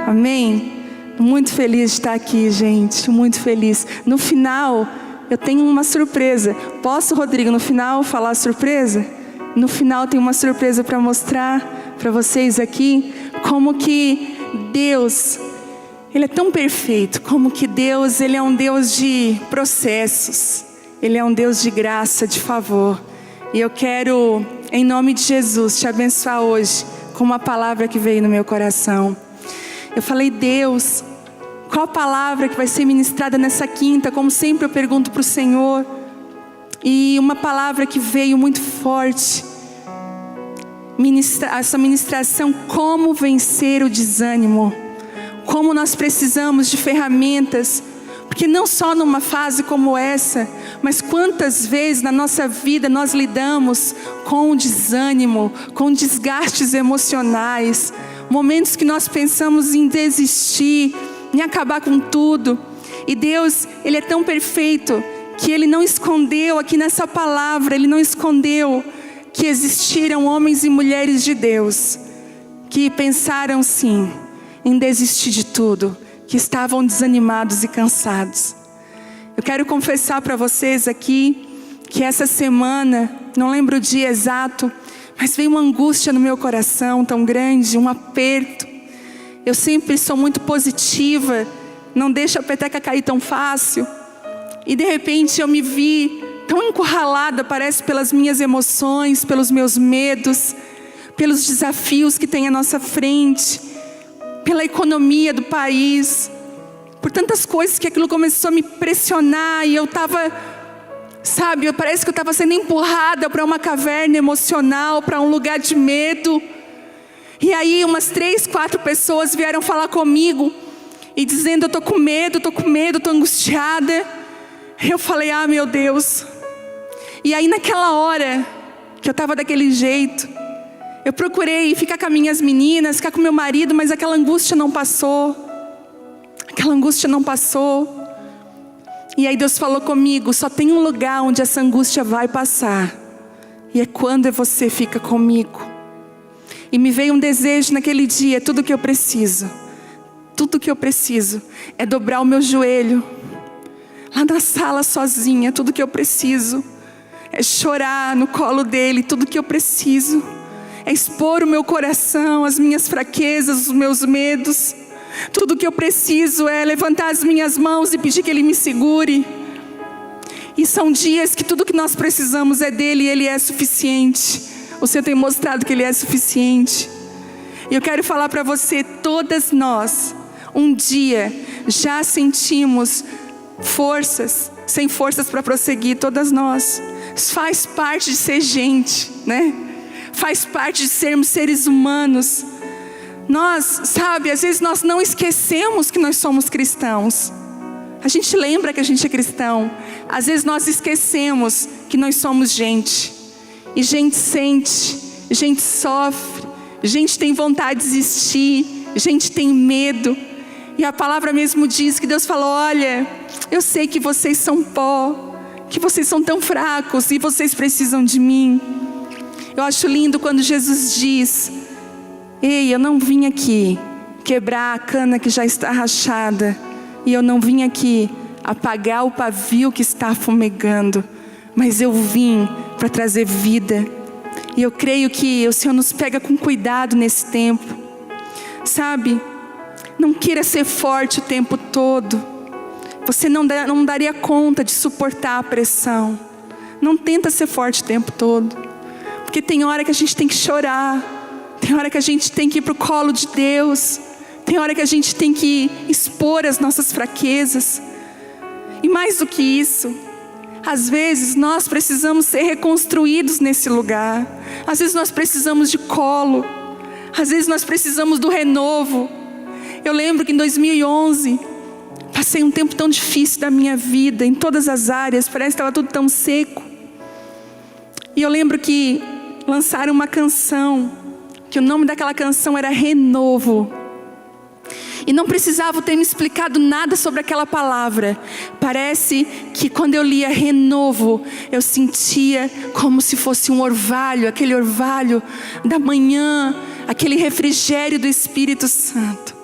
Amém? Muito feliz de estar aqui, gente, muito feliz. No final, eu tenho uma surpresa. Posso, Rodrigo, no final falar a surpresa? No final tem uma surpresa para mostrar para vocês aqui, como que Deus, Ele é tão perfeito, como que Deus, Ele é um Deus de processos, Ele é um Deus de graça, de favor. E eu quero, em nome de Jesus, te abençoar hoje com uma palavra que veio no meu coração. Eu falei, Deus, qual a palavra que vai ser ministrada nessa quinta? Como sempre eu pergunto para o Senhor. E uma palavra que veio muito forte. Essa ministração, como vencer o desânimo. Como nós precisamos de ferramentas. Porque não só numa fase como essa, mas quantas vezes na nossa vida nós lidamos com o desânimo, com desgastes emocionais. Momentos que nós pensamos em desistir, em acabar com tudo. E Deus, Ele é tão perfeito que Ele não escondeu aqui nessa palavra, Ele não escondeu que existiram homens e mulheres de Deus que pensaram sim em desistir de tudo, que estavam desanimados e cansados. Eu quero confessar para vocês aqui que essa semana, não lembro o dia exato, mas veio uma angústia no meu coração tão grande, um aperto. Eu sempre sou muito positiva, não deixo a peteca cair tão fácil. E de repente eu me vi tão encurralada, parece, pelas minhas emoções, pelos meus medos, pelos desafios que tem à nossa frente, pela economia do país, por tantas coisas que aquilo começou a me pressionar. E eu estava, sabe, parece que eu estava sendo empurrada para uma caverna emocional, para um lugar de medo. E aí umas 3, 4 pessoas vieram falar comigo e dizendo, eu estou com medo, estou angustiada. Eu falei, ah, meu Deus. E aí naquela hora que eu estava daquele jeito, eu procurei ficar com as minhas meninas, ficar com meu marido, mas aquela angústia não passou. Aquela angústia não passou. E aí Deus falou comigo, só tem um lugar onde essa angústia vai passar. E é quando você fica comigo. E me veio um desejo naquele dia, tudo que eu preciso é dobrar o meu joelho lá na sala sozinha. Tudo que eu preciso é chorar no colo dele. Tudo que eu preciso é expor o meu coração, as minhas fraquezas, os meus medos. Tudo que eu preciso é levantar as minhas mãos e pedir que Ele me segure. E são dias que tudo que nós precisamos é dEle e Ele é suficiente. O Senhor tem mostrado que Ele é suficiente. E eu quero falar para você, todas nós, um dia, já sentimos forças, sem forças para prosseguir, todas nós. Faz parte de ser gente, né? Faz parte de sermos seres humanos. Nós, sabe, às vezes nós não esquecemos que nós somos cristãos. A gente lembra que a gente é cristão. Às vezes nós esquecemos que nós somos gente. E gente sente, gente sofre, gente tem vontade de desistir, gente tem medo. E a palavra mesmo diz que Deus falou, olha, eu sei que vocês são pó, que vocês são tão fracos e vocês precisam de mim. Eu acho lindo quando Jesus diz, ei, eu não vim aqui quebrar a cana que já está rachada. E eu não vim aqui apagar o pavio que está fumegando. Mas eu vim para trazer vida. E eu creio que o Senhor nos pega com cuidado nesse tempo. Sabe, não queira ser forte o tempo todo. Você não daria conta de suportar a pressão. Não tenta ser forte o tempo todo. Porque tem hora que a gente tem que chorar. Tem hora que a gente tem que ir para o colo de Deus. Tem hora que a gente tem que expor as nossas fraquezas. E mais do que isso, às vezes nós precisamos ser reconstruídos nesse lugar. Às vezes nós precisamos de colo. Às vezes nós precisamos do renovo. Eu lembro que em 2011, passei um tempo tão difícil da minha vida, em todas as áreas, parece que estava tudo tão seco. E eu lembro que lançaram uma canção, que o nome daquela canção era Renovo. E não precisava ter me explicado nada sobre aquela palavra. Parece que quando eu lia renovo, eu sentia como se fosse um orvalho, aquele orvalho da manhã, aquele refrigério do Espírito Santo.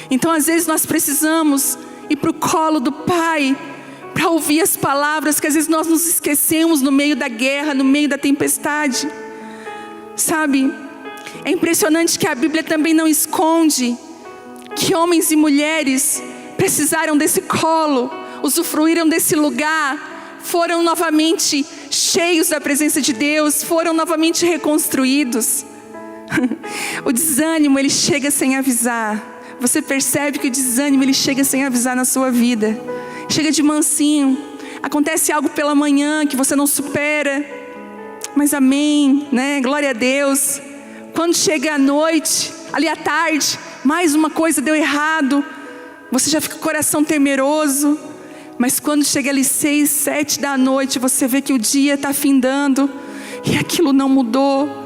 Então às vezes nós precisamos ir para o colo do Pai, para ouvir as palavras que às vezes nós nos esquecemos no meio da guerra, no meio da tempestade. Sabe, é impressionante que a Bíblia também não esconde que homens e mulheres precisaram desse colo, usufruíram desse lugar, foram novamente cheios da presença de Deus, foram novamente reconstruídos. O desânimo, ele chega sem avisar. Você percebe que o desânimo, ele chega sem avisar na sua vida. Chega de mansinho. Acontece algo pela manhã que você não supera. Mas amém, né? Glória a Deus. Quando chega a noite, ali à tarde, mais uma coisa deu errado. Você já fica com o coração temeroso. Mas quando chega ali 6, 7 da noite, você vê que o dia está findando. E aquilo não mudou.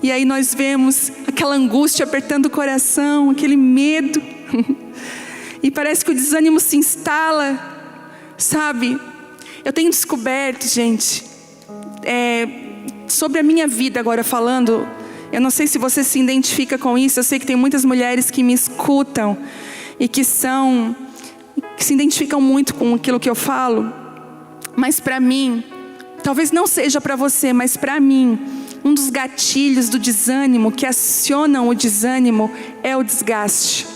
E aí nós vemos aquela angústia apertando o coração, aquele medo. E parece que o desânimo se instala, sabe? Eu tenho descoberto, gente, sobre a minha vida agora falando, eu não sei se você se identifica com isso, eu sei que tem muitas mulheres que me escutam e que se identificam muito com aquilo que eu falo. Mas para mim, talvez não seja para você, mas para mim, um dos gatilhos do desânimo, que acionam o desânimo, é o desgaste.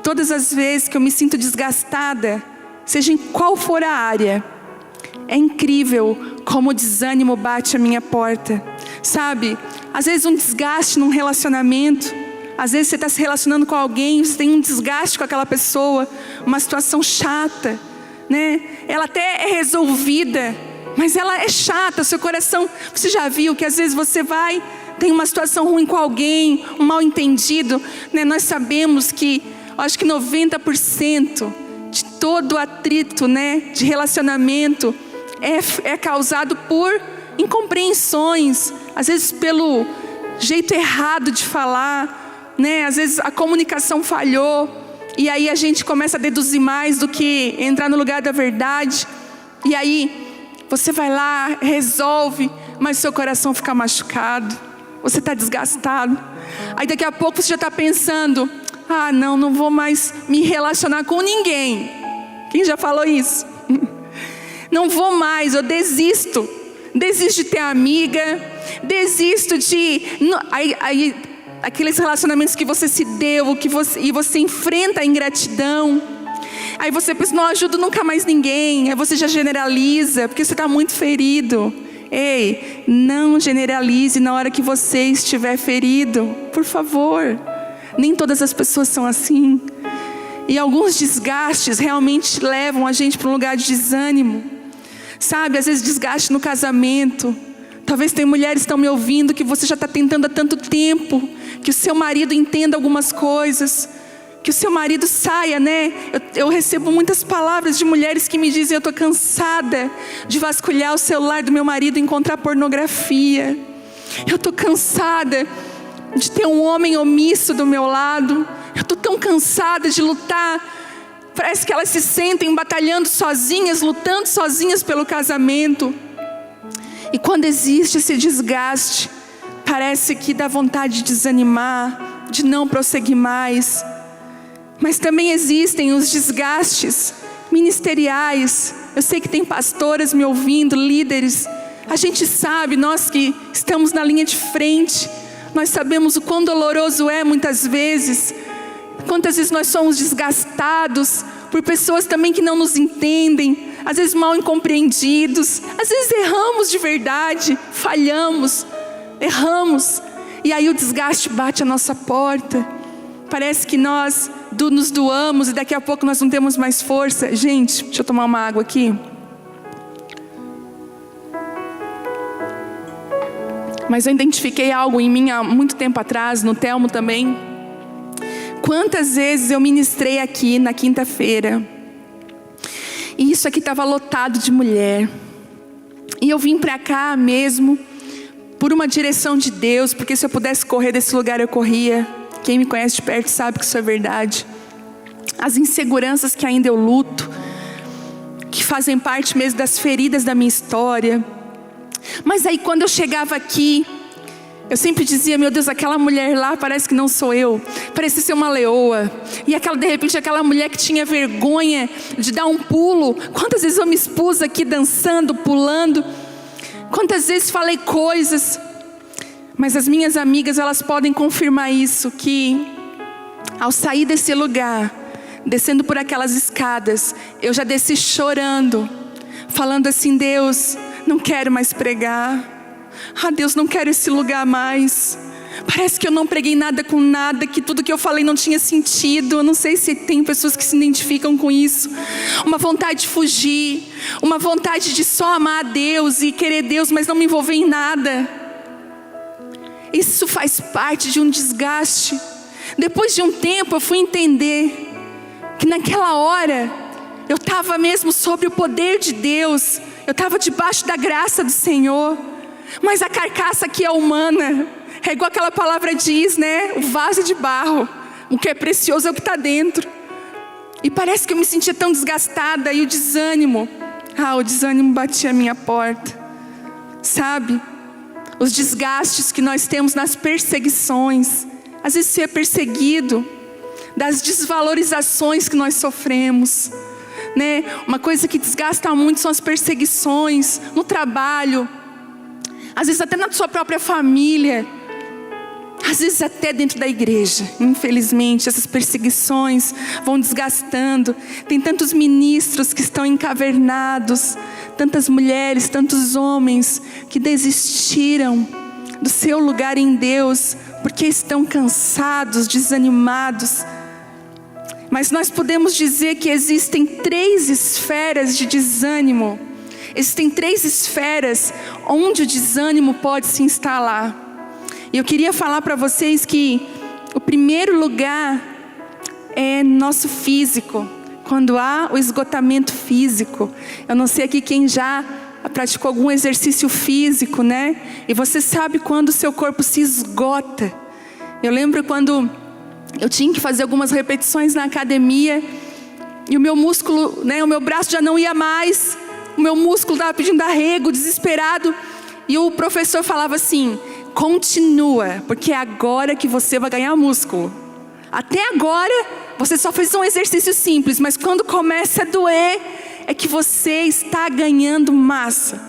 Todas as vezes que eu me sinto desgastada, seja em qual for a área, é incrível como o desânimo bate a minha porta. Sabe, às vezes um desgaste num relacionamento, às vezes você está se relacionando com alguém, você tem um desgaste com aquela pessoa, uma situação chata, né? Ela até é resolvida, mas ela é chata, seu coração, você já viu que às vezes você tem uma situação ruim com alguém, um mal entendido, né? Nós sabemos que, acho que 90% de todo atrito, né, de relacionamento é causado por incompreensões, às vezes pelo jeito errado de falar, né? Às vezes a comunicação falhou, e aí a gente começa a deduzir mais do que entrar no lugar da verdade, e aí você vai lá, resolve, mas seu coração fica machucado, você está desgastado. Aí daqui a pouco você já está pensando, não vou mais me relacionar com ninguém. Quem já falou isso? Não vou mais, eu desisto de ter amiga, desisto de... Aí, aqueles relacionamentos que você se deu, e você enfrenta a ingratidão. Aí você pensa, não ajudo nunca mais ninguém. Aí você já generaliza, porque você está muito ferido. Ei, não generalize na hora que você estiver ferido, por favor. Nem todas as pessoas são assim. E alguns desgastes realmente levam a gente para um lugar de desânimo. Sabe, às vezes desgaste no casamento. Talvez tem mulheres que estão me ouvindo que você já está tentando há tanto tempo que o seu marido entenda algumas coisas, que o seu marido saia, né? Eu recebo muitas palavras de mulheres que me dizem, eu estou cansada de vasculhar o celular do meu marido e encontrar pornografia. Eu estou cansada de ter um homem omisso do meu lado. Eu estou tão cansada de lutar. Parece que elas se sentem batalhando sozinhas, lutando sozinhas pelo casamento. E quando existe esse desgaste, parece que dá vontade de desanimar, de não prosseguir mais. Mas também existem os desgastes ministeriais. Eu sei que tem pastoras me ouvindo, líderes. A gente sabe, nós que estamos na linha de frente, nós sabemos o quão doloroso é muitas vezes. Quantas vezes nós somos desgastados por pessoas também que não nos entendem, às vezes mal incompreendidos, às vezes erramos de verdade, falhamos, erramos, e aí o desgaste bate à nossa porta. Parece que nós nos doamos e daqui a pouco nós não temos mais força. Gente, deixa eu tomar uma água aqui. Mas eu identifiquei algo em mim há muito tempo atrás, no Telmo também. Quantas vezes eu ministrei aqui na quinta-feira, e isso aqui estava lotado de mulher, e eu vim para cá mesmo por uma direção de Deus, porque se eu pudesse correr desse lugar eu corria. Quem me conhece de perto sabe que isso é verdade. As inseguranças que ainda eu luto, que fazem parte mesmo das feridas da minha história. Mas aí quando eu chegava aqui, Eu sempre dizia, meu Deus, aquela mulher lá parece que não sou eu. Parece ser uma leoa. E de repente aquela mulher que tinha vergonha de dar um pulo. Quantas vezes eu me expus aqui dançando, pulando. Quantas vezes falei coisas. Mas as minhas amigas, elas podem confirmar isso. Que ao sair desse lugar, descendo por aquelas escadas, eu já desci chorando. Falando assim, Deus, não quero mais pregar. Deus, não quero esse lugar mais. Parece que eu não preguei nada com nada, que tudo que eu falei não tinha sentido. Eu não sei se tem pessoas que se identificam com isso. Uma vontade de fugir, uma vontade de só amar a Deus e querer Deus, mas não me envolver em nada. Isso faz parte de um desgaste. Depois de um tempo eu fui entender que naquela hora eu estava mesmo sobre o poder de Deus. Eu estava debaixo da graça do Senhor. Mas a carcaça aqui é humana. É igual aquela palavra diz, né? O vaso de barro. O que é precioso é o que está dentro. E parece que eu me sentia tão desgastada. E o desânimo batia a minha porta. Sabe? Os desgastes que nós temos nas perseguições. Às vezes ser perseguido. Das desvalorizações que nós sofremos. Né? Uma coisa que desgasta muito são as perseguições. No trabalho. Às vezes até na sua própria família. Às vezes até dentro da igreja. Infelizmente essas perseguições vão desgastando. Tem tantos ministros que estão encavernados. Tantas mulheres, tantos homens que desistiram do seu lugar em Deus. Porque estão cansados, desanimados. Mas nós podemos dizer que existem 3 esferas de desânimo. Existem 3 esferas onde o desânimo pode se instalar. E eu queria falar para vocês que o primeiro lugar é nosso físico. Quando há o esgotamento físico. Eu não sei aqui quem já praticou algum exercício físico, né? E você sabe quando o seu corpo se esgota. Eu lembro quando eu tinha que fazer algumas repetições na academia. E o meu músculo, né? O meu braço já não ia mais. O meu músculo estava pedindo arrego, desesperado. E o professor falava assim, continua, porque é agora que você vai ganhar músculo. Até agora, você só fez um exercício simples, mas quando começa a doer, é que você está ganhando massa.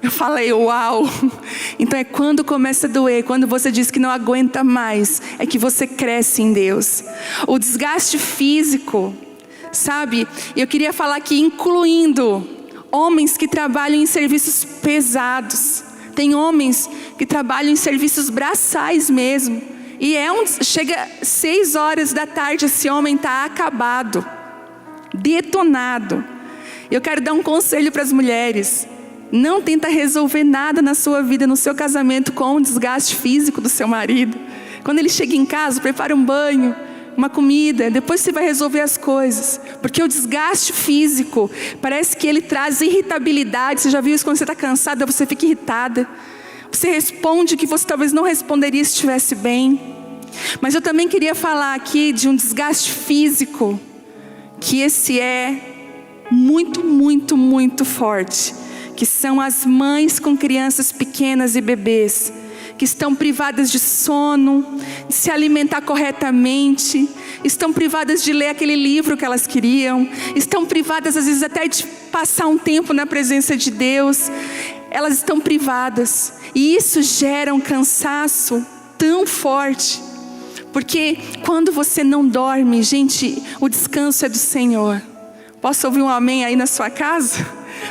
Eu falei, uau! Então é quando começa a doer, quando você diz que não aguenta mais, é que você cresce em Deus. O desgaste físico, sabe? Eu queria falar aqui, incluindo homens que trabalham em serviços pesados. Tem homens que trabalham em serviços braçais mesmo. E chega 6 horas da tarde, esse homem está acabado, detonado. Eu quero dar um conselho para as mulheres. Não tenta resolver nada na sua vida, no seu casamento, com o desgaste físico do seu marido. Quando ele chega em casa, prepara um banho, uma comida, depois você vai resolver as coisas. Porque o desgaste físico, parece que ele traz irritabilidade. Você já viu isso quando você está cansada, você fica irritada. Você responde que você talvez não responderia se estivesse bem. Mas eu também queria falar aqui de um desgaste físico, que esse é muito, muito, muito forte. Que são as mães com crianças pequenas e bebês, que estão privadas de sono, de se alimentar corretamente, estão privadas de ler aquele livro que elas queriam, estão privadas às vezes até de passar um tempo na presença de Deus. Elas estão privadas, e isso gera um cansaço tão forte, porque quando você não dorme, gente, o descanso é do Senhor. Posso ouvir um amém aí na sua casa?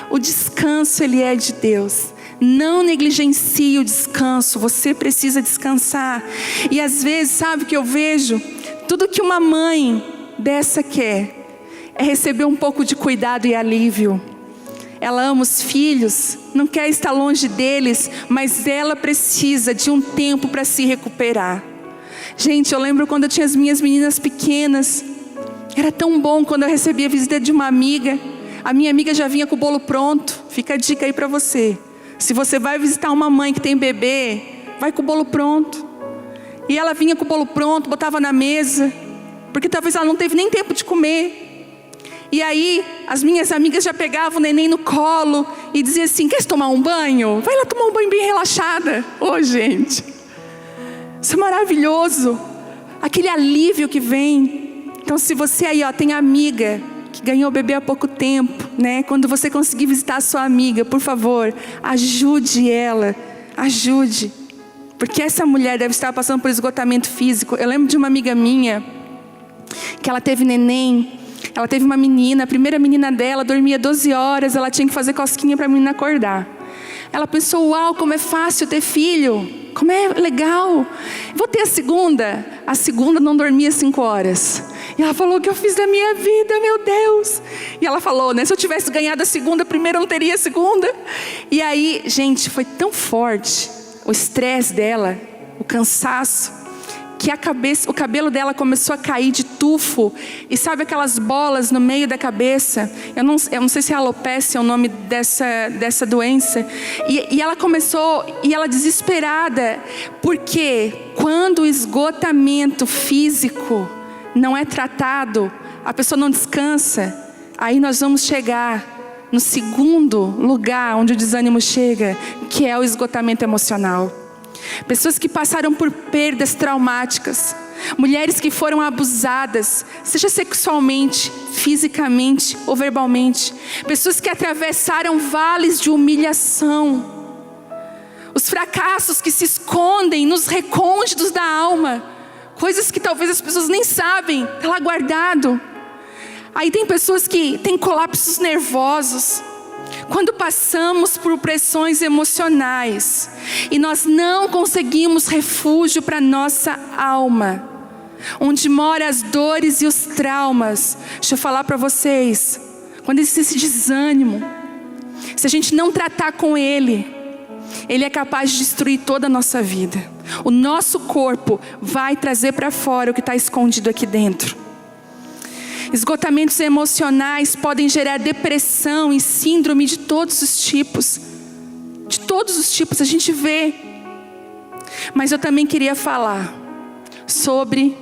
O descanso, ele é de Deus. Não negligencie o descanso, você precisa descansar. E às vezes, sabe o que eu vejo? Tudo que uma mãe dessa quer é receber um pouco de cuidado e alívio. Ela ama os filhos, não quer estar longe deles, mas ela precisa de um tempo para se recuperar. Gente, eu lembro quando eu tinha as minhas meninas pequenas, era tão bom quando eu recebia a visita de uma amiga. A minha amiga já vinha com o bolo pronto. Fica a dica aí para você. Se você vai visitar uma mãe que tem bebê, vai com o bolo pronto. E ela vinha com o bolo pronto, botava na mesa, porque talvez ela não teve nem tempo de comer. E aí, as minhas amigas já pegavam o neném no colo e diziam assim, quer tomar um banho? Vai lá tomar um banho bem relaxada. Ô, gente, Isso é maravilhoso. Aquele alívio que vem. Então se você aí tem amiga que ganhou bebê há pouco tempo, né? Quando você conseguir visitar a sua amiga, por favor, ajude ela. Ajude. Porque essa mulher deve estar passando por esgotamento físico. Eu lembro de uma amiga minha, que ela teve neném. Ela teve uma menina, a primeira menina dela dormia 12 horas. Ela tinha que fazer cosquinha para a menina acordar. Ela pensou, uau, como é fácil ter filho. Como é legal. Vou ter a segunda. A segunda não dormia 5 horas. E ela falou, o que eu fiz da minha vida, meu Deus. E ela falou, né, se eu tivesse ganhado a segunda, primeiro eu não teria a segunda. E aí, gente, foi tão forte o estresse dela, o cansaço, que o cabelo dela começou a cair de tufo. E sabe aquelas bolas no meio da cabeça? Eu não sei se é alopecia é o nome dessa doença. E ela começou, e ela desesperada. Porque quando o esgotamento físico não é tratado, a pessoa não descansa, aí nós vamos chegar no segundo lugar onde o desânimo chega, que é o esgotamento emocional. Pessoas que passaram por perdas traumáticas, mulheres que foram abusadas, seja sexualmente, fisicamente ou verbalmente, pessoas que atravessaram vales de humilhação, os fracassos que se escondem nos recônditos da alma, coisas que talvez as pessoas nem sabem, está lá guardado. Aí tem pessoas que têm colapsos nervosos. Quando passamos por pressões emocionais e nós não conseguimos refúgio para nossa alma, onde moram as dores e os traumas. Deixa eu falar para vocês, quando existe esse desânimo, se a gente não tratar com ele é capaz de destruir toda a nossa vida. O nosso corpo vai trazer para fora o que está escondido aqui dentro. Esgotamentos emocionais podem gerar depressão e síndrome de todos os tipos. De todos os tipos a gente vê. Mas eu também queria falar sobre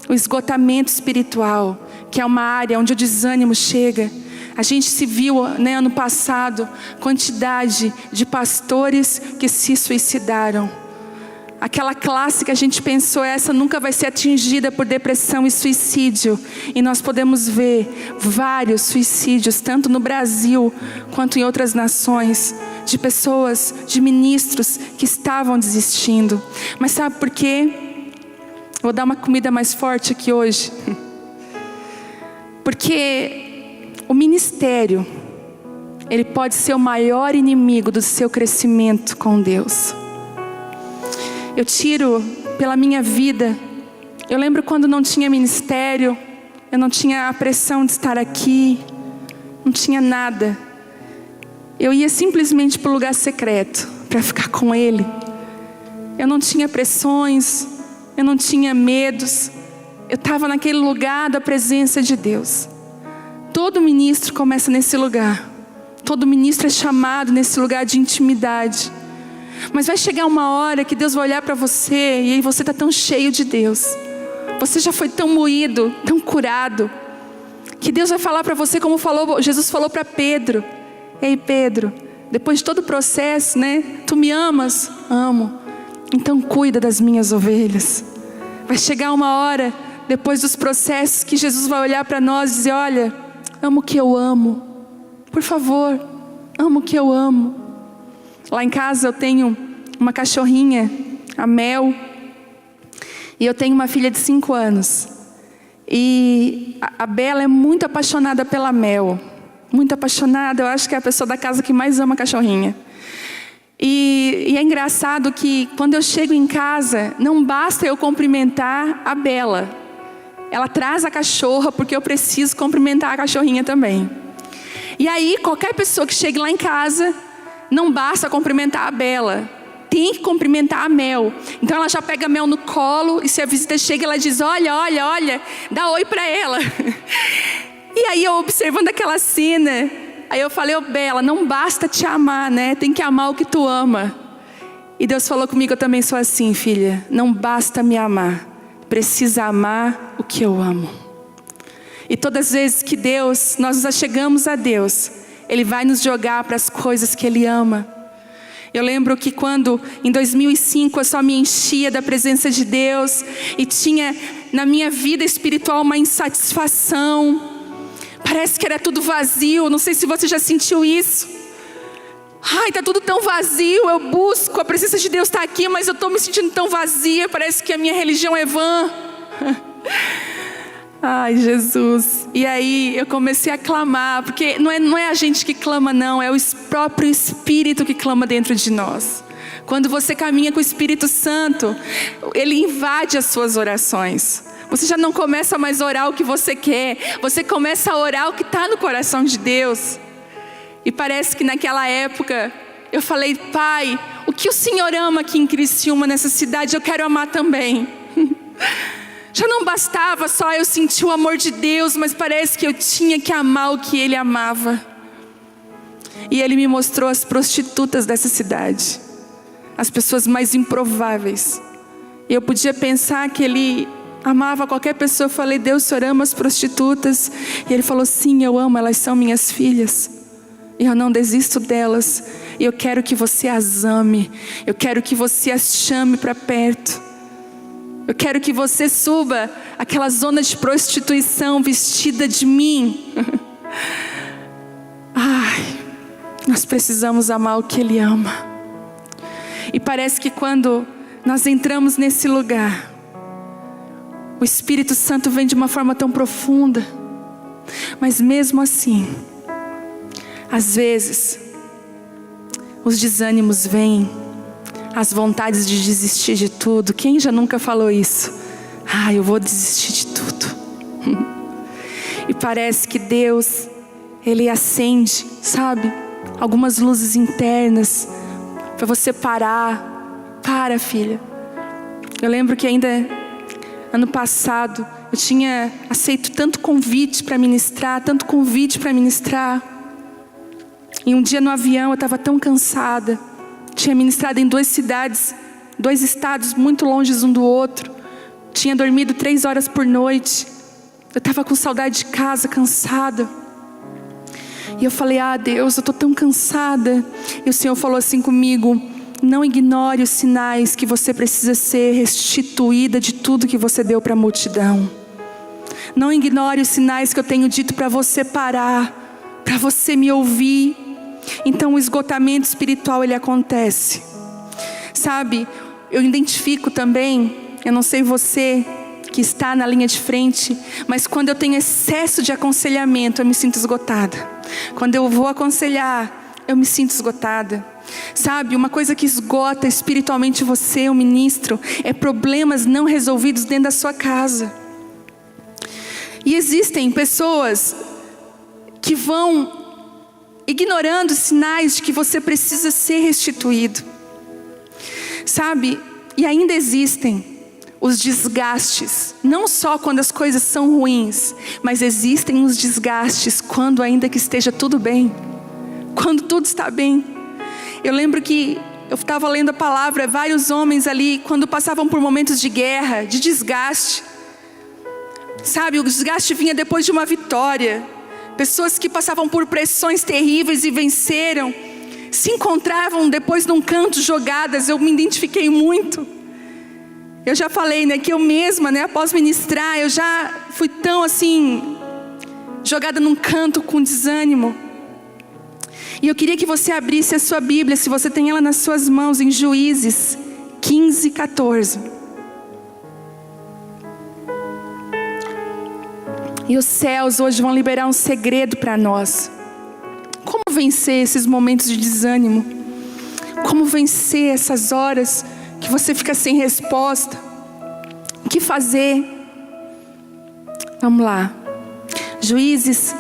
o esgotamento espiritual, que é uma área onde o desânimo chega. A gente se viu, né, ano passado, quantidade de pastores que se suicidaram. Aquela classe que a gente pensou, essa nunca vai ser atingida por depressão e suicídio. E nós podemos ver vários suicídios, tanto no Brasil quanto em outras nações, de pessoas, de ministros que estavam desistindo. Mas sabe por quê? Vou dar uma comida mais forte aqui hoje. Porque o ministério, ele pode ser o maior inimigo do seu crescimento com Deus. Eu tiro pela minha vida. Eu lembro quando não tinha ministério, eu não tinha a pressão de estar aqui, não tinha nada. Eu ia simplesmente para o lugar secreto, para ficar com Ele. Eu não tinha pressões, eu não tinha medos. Eu estava naquele lugar da presença de Deus. Todo ministro começa nesse lugar. Todo ministro é chamado nesse lugar de intimidade. Mas vai chegar uma hora que Deus vai olhar para você e aí você está tão cheio de Deus. Você já foi tão moído, tão curado, que Deus vai falar para você como Jesus falou para Pedro. Ei Pedro, depois de todo o processo, né? Tu me amas? Amo. Então cuida das minhas ovelhas. Vai chegar uma hora, depois dos processos, que Jesus vai olhar para nós e dizer, olha, amo o que eu amo. Por favor, amo o que eu amo. Lá em casa eu tenho uma cachorrinha, a Mel. E eu tenho uma filha de 5 anos. E a Bela é muito apaixonada pela Mel. Muito apaixonada, eu acho que é a pessoa da casa que mais ama a cachorrinha. E é engraçado que quando eu chego em casa, não basta eu cumprimentar a Bela. Ela traz a cachorra porque eu preciso cumprimentar a cachorrinha também. E aí qualquer pessoa que chegue lá em casa, não basta cumprimentar a Bela, tem que cumprimentar a Mel. Então ela já pega a Mel no colo, e se a visita chega, ela diz, olha, dá oi para ela. E aí eu observando aquela cena, aí eu falei, Bela, não basta te amar, né? Tem que amar o que tu ama. E Deus falou comigo, eu também sou assim, filha. Não basta me amar, precisa amar o que eu amo. E todas as vezes que nós nos achegamos a Deus, Ele vai nos jogar para as coisas que Ele ama. Eu lembro que quando, em 2005, eu só me enchia da presença de Deus e tinha na minha vida espiritual uma insatisfação. Parece que era tudo vazio, não sei se você já sentiu isso. Ai, tá tudo tão vazio, eu busco, a presença de Deus está aqui, mas eu estou me sentindo tão vazia, parece que a minha religião é vã. Ai, Jesus. E aí eu comecei a clamar, porque não é a gente que clama não, é o próprio Espírito que clama dentro de nós. Quando você caminha com o Espírito Santo, Ele invade as suas orações. Você já não começa mais a orar o que você quer, você começa a orar o que está no coração de Deus. E parece que naquela época eu falei: Pai, o que o Senhor ama aqui em Criciúma, nessa cidade, eu quero amar também. Já não bastava só eu sentir o amor de Deus, mas parece que eu tinha que amar o que Ele amava. E Ele me mostrou as prostitutas dessa cidade, as pessoas mais improváveis. E eu podia pensar que Ele amava qualquer pessoa. Eu falei: Deus, o Senhor ama as prostitutas? E Ele falou: sim, eu amo, elas são minhas filhas. E eu não desisto delas. E eu quero que você as ame. Eu quero que você as chame para perto. Eu quero que você suba aquela zona de prostituição vestida de mim. Ai, nós precisamos amar o que Ele ama. E parece que quando nós entramos nesse lugar, o Espírito Santo vem de uma forma tão profunda. Mas mesmo assim, às vezes, os desânimos vêm, as vontades de desistir de tudo. Quem já nunca falou isso? Ah, eu vou desistir de tudo. E parece que Deus, Ele acende, sabe, algumas luzes internas para você parar. Para, filha. Eu lembro que ainda ano passado eu tinha aceito tanto convite para ministrar, E um dia no avião eu estava tão cansada. Tinha ministrado em 2 cidades, 2 estados muito longe um do outro. Tinha dormido 3 horas por noite. Eu estava com saudade de casa, cansada. E eu falei: ah, Deus, eu estou tão cansada. E o Senhor falou assim comigo: não ignore os sinais que você precisa ser restituída de tudo que você deu para a multidão. Não ignore os sinais que eu tenho dito para você parar, para você me ouvir. Então o esgotamento espiritual, ele acontece. Sabe, eu identifico também, eu não sei você que está na linha de frente, mas quando eu tenho excesso de aconselhamento, eu me sinto esgotada. Quando eu vou aconselhar, eu me sinto esgotada. Sabe, uma coisa que esgota espiritualmente você, o ministro, é problemas não resolvidos dentro da sua casa. E existem pessoas que vão ignorando sinais de que você precisa ser restituído. Sabe, e ainda existem os desgastes, não só quando as coisas são ruins, mas existem os desgastes quando ainda que esteja tudo bem, quando tudo está bem. Eu lembro que eu estava lendo a palavra, vários homens ali, quando passavam por momentos de guerra, de desgaste. Sabe, o desgaste vinha depois de uma vitória. Pessoas que passavam por pressões terríveis e venceram, se encontravam depois num canto jogadas. Eu me identifiquei muito. Eu já falei, né, que eu mesma, né, após ministrar, eu já fui tão assim, jogada num canto com desânimo. E eu queria que você abrisse a sua Bíblia, se você tem ela nas suas mãos, em Juízes 15, 14. E os céus hoje vão liberar um segredo para nós. Como vencer esses momentos de desânimo? Como vencer essas horas que você fica sem resposta? O que fazer? Vamos lá. Juízes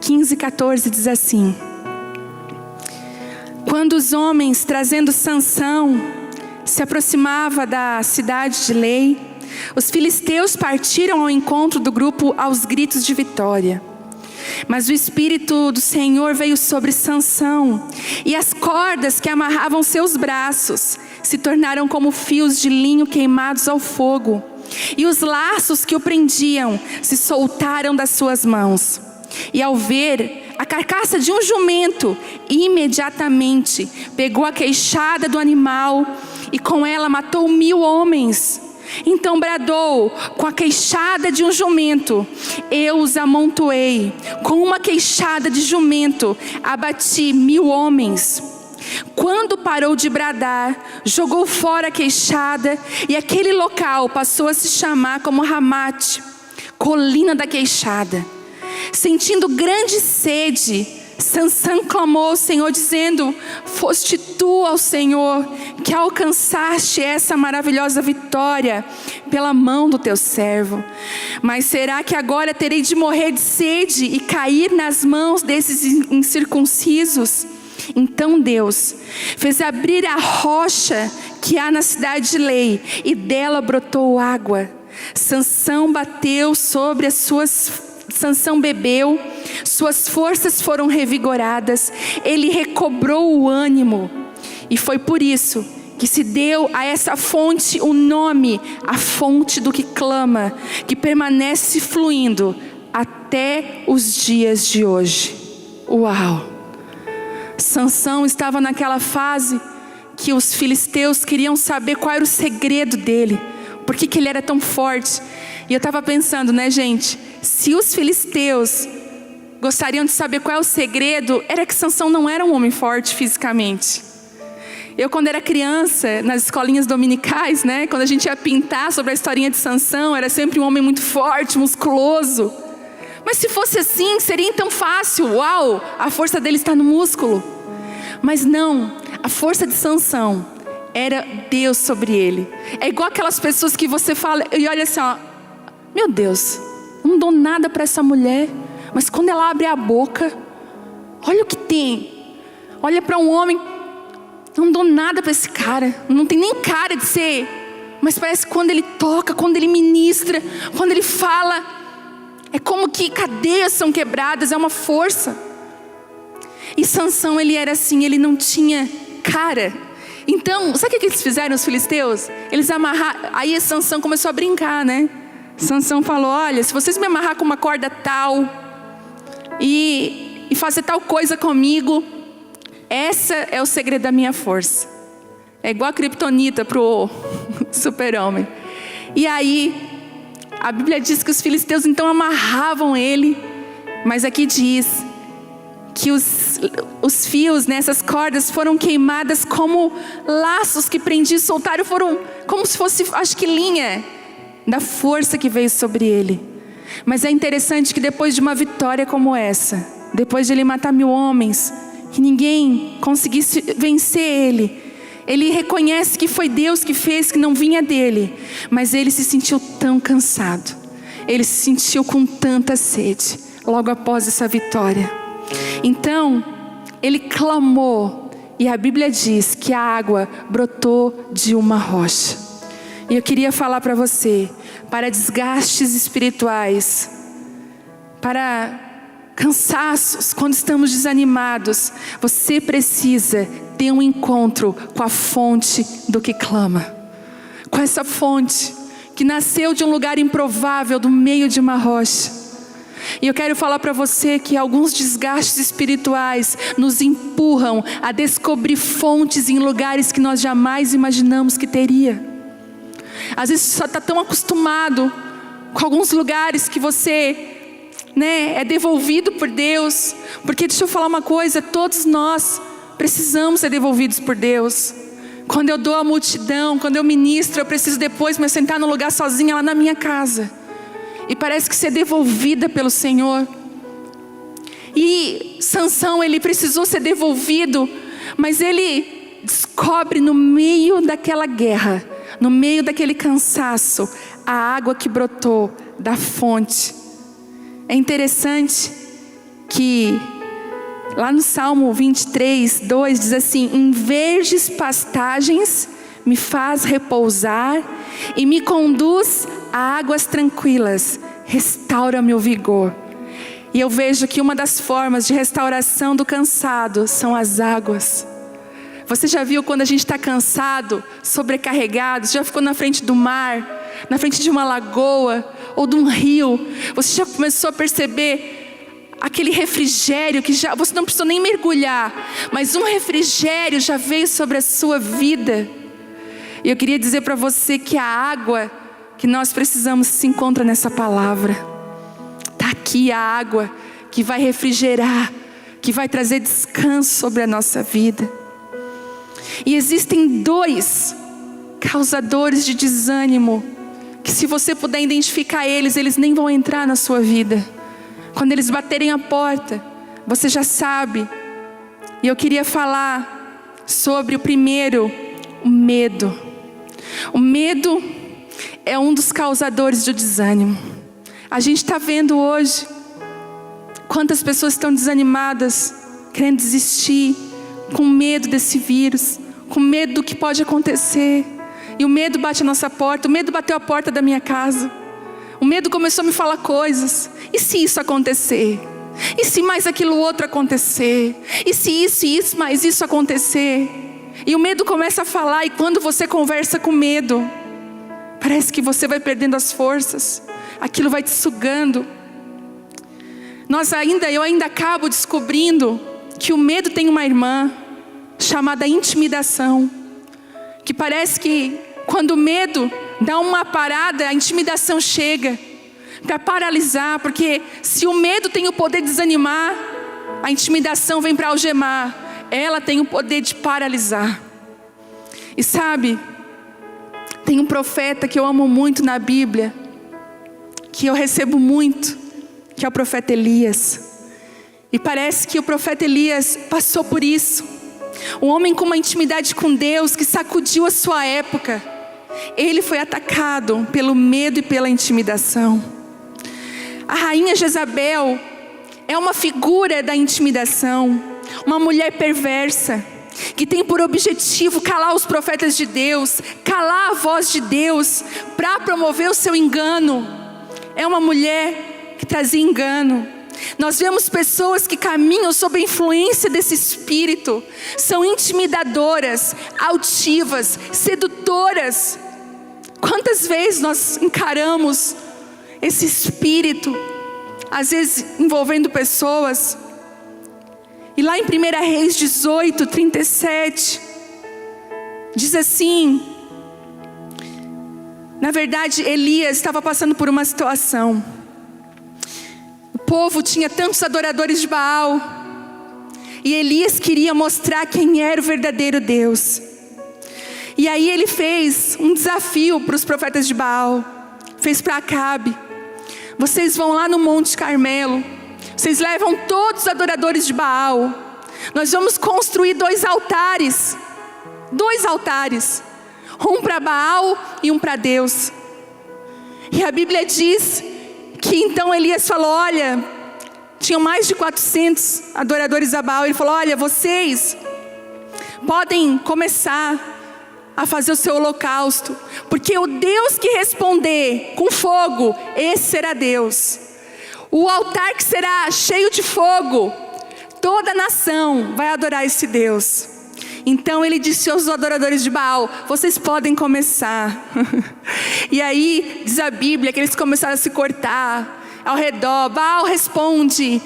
15, 14 diz assim: quando os homens, trazendo Sansão, se aproximava da cidade de Lei, os filisteus partiram ao encontro do grupo aos gritos de vitória. Mas o Espírito do Senhor veio sobre Sansão, e as cordas que amarravam seus braços se tornaram como fios de linho queimados ao fogo, e os laços que o prendiam se soltaram das suas mãos. E ao ver a carcaça de um jumento, e imediatamente pegou a queixada do animal e com ela matou 1000 homens. Então bradou com a queixada de um jumento: eu os amontoei, com uma queixada de jumento abati 1000 homens. Quando parou de bradar, jogou fora a queixada, e aquele local passou a se chamar como Ramate, colina da queixada. Sentindo grande sede, Sansão clamou ao Senhor dizendo: foste tu, ó Senhor, que alcançaste essa maravilhosa vitória pela mão do teu servo. Mas será que agora terei de morrer de sede e cair nas mãos desses incircuncisos? Então Deus fez abrir a rocha que há na cidade de Lei, e dela brotou água. Sansão bebeu, suas forças foram revigoradas, ele recobrou o ânimo. E foi por isso que se deu a essa fonte o nome, a fonte do que clama, que permanece fluindo até os dias de hoje. Uau! Sansão estava naquela fase que os filisteus queriam saber qual era o segredo dele, por que ele era tão forte. E eu estava pensando, né, gente, se os filisteus gostariam de saber qual é o segredo, era que Sansão não era um homem forte fisicamente. Eu, quando era criança, nas escolinhas dominicais, né, quando a gente ia pintar sobre a historinha de Sansão, era sempre um homem muito forte, musculoso. Mas se fosse assim, seria tão fácil. Uau, a força dele está no músculo. Mas não, a força de Sansão era Deus sobre ele. É igual aquelas pessoas que você fala e olha assim, ó, meu Deus, não dou nada para essa mulher, mas quando ela abre a boca, olha o que tem. Olha para um homem, não dou nada para esse cara, não tem nem cara de ser, mas parece que quando ele toca, quando ele ministra, quando ele fala, é como que cadeias são quebradas, é uma força. E Sansão, ele era assim, ele não tinha cara. Então, sabe o que eles fizeram, os filisteus? Eles amarraram, aí Sansão começou a brincar, né? Sansão falou: olha, se vocês me amarrar com uma corda tal e fazer tal coisa comigo, essa é o segredo da minha força. É igual a criptonita pro super-homem. E aí a Bíblia diz que os filisteus então amarravam ele, mas aqui diz que os fios nessas cordas foram queimadas como laços que prendiam e soltaram, foram como se fosse, acho que linha da força que veio sobre ele. Mas é interessante que depois de uma vitória como essa, depois de ele matar 1000 homens, que ninguém conseguisse vencer ele reconhece que foi Deus que fez, que não vinha dele, mas ele se sentiu tão cansado, ele se sentiu com tanta sede, logo após essa vitória. Então, ele clamou, e a Bíblia diz que a água brotou de uma rocha. E eu queria falar para você, para desgastes espirituais, para cansaços, quando estamos desanimados, você precisa ter um encontro com a fonte do que clama, com essa fonte que nasceu de um lugar improvável, do meio de uma rocha. E eu quero falar para você que alguns desgastes espirituais nos empurram a descobrir fontes em lugares que nós jamais imaginamos que teria. Às vezes você só está tão acostumado com alguns lugares que você, é devolvido por Deus. Porque deixa eu falar uma coisa, todos nós precisamos ser devolvidos por Deus. Quando eu dou a multidão, quando eu ministro, eu preciso depois me sentar no lugar sozinha lá na minha casa, e parece que ser devolvida pelo Senhor. E Sansão, ele precisou ser devolvido, mas ele descobre no meio daquela guerra, no meio daquele cansaço, a água que brotou da fonte. É interessante que lá no Salmo 23, 2 diz assim: em verdes pastagens me faz repousar e me conduz a águas tranquilas, restaura meu vigor. E eu vejo que uma das formas de restauração do cansado são as águas. Você já viu quando a gente está cansado, sobrecarregado, já ficou na frente do mar, na frente de uma lagoa ou de um rio, você já começou a perceber aquele refrigério que já você não precisou nem mergulhar, mas um refrigério já veio sobre a sua vida. E eu queria dizer para você que a água que nós precisamos se encontra nessa palavra. Está aqui a água que vai refrigerar, que vai trazer descanso sobre a nossa vida. E existem 2 causadores de desânimo, que se você puder identificar eles nem vão entrar na sua vida. Quando eles baterem a porta, você já sabe. E eu queria falar sobre o primeiro, o medo. O medo é um dos causadores do desânimo. A gente está vendo hoje quantas pessoas estão desanimadas, querendo desistir, com medo desse vírus, com medo do que pode acontecer. E o medo bate a nossa porta, o medo bateu a porta da minha casa. O medo começou a me falar coisas. E se isso acontecer? E se mais aquilo outro acontecer? E se isso mais isso acontecer? E o medo começa a falar, e quando você conversa com medo, parece que você vai perdendo as forças. Aquilo vai te sugando. Eu ainda acabo descobrindo que o medo tem uma irmã chamada intimidação. Que parece que quando o medo dá uma parada, a intimidação chega para paralisar. Porque se o medo tem o poder de desanimar, a intimidação vem para algemar. Ela tem o poder de paralisar. E sabe, tem um profeta que eu amo muito na Bíblia, que eu recebo muito, que é o profeta Elias. E parece que o profeta Elias passou por isso. Um homem com uma intimidade com Deus, que sacudiu a sua época. Ele foi atacado pelo medo e pela intimidação. A rainha Jezabel é uma figura da intimidação. Uma mulher perversa, que tem por objetivo calar os profetas de Deus, calar a voz de Deus, para promover o seu engano. É uma mulher que trazia engano. Nós vemos pessoas que caminham sob a influência desse espírito. São intimidadoras, altivas, sedutoras. Quantas vezes nós encaramos esse espírito, às vezes envolvendo pessoas. E lá em 1 Reis 18, 37, diz assim: na verdade, Elias estava passando por uma situação. O povo tinha tantos adoradores de Baal, e Elias queria mostrar quem era o verdadeiro Deus. E aí ele fez um desafio para os profetas de Baal. Fez para Acabe: vocês vão lá no Monte Carmelo, vocês levam todos os adoradores de Baal. Nós vamos construir 2 altares. 2 altares. Um para Baal e um para Deus. E a Bíblia diz que então Elias falou: olha, tinham mais de 400 adoradores a Baal. Ele falou: olha, vocês podem começar a fazer o seu holocausto, porque o Deus que responder com fogo, esse será Deus. O altar que será cheio de fogo, toda a nação vai adorar esse Deus. Então ele disse aos adoradores de Baal: vocês podem começar. E aí diz a Bíblia que eles começaram a se cortar ao redor. Baal responde,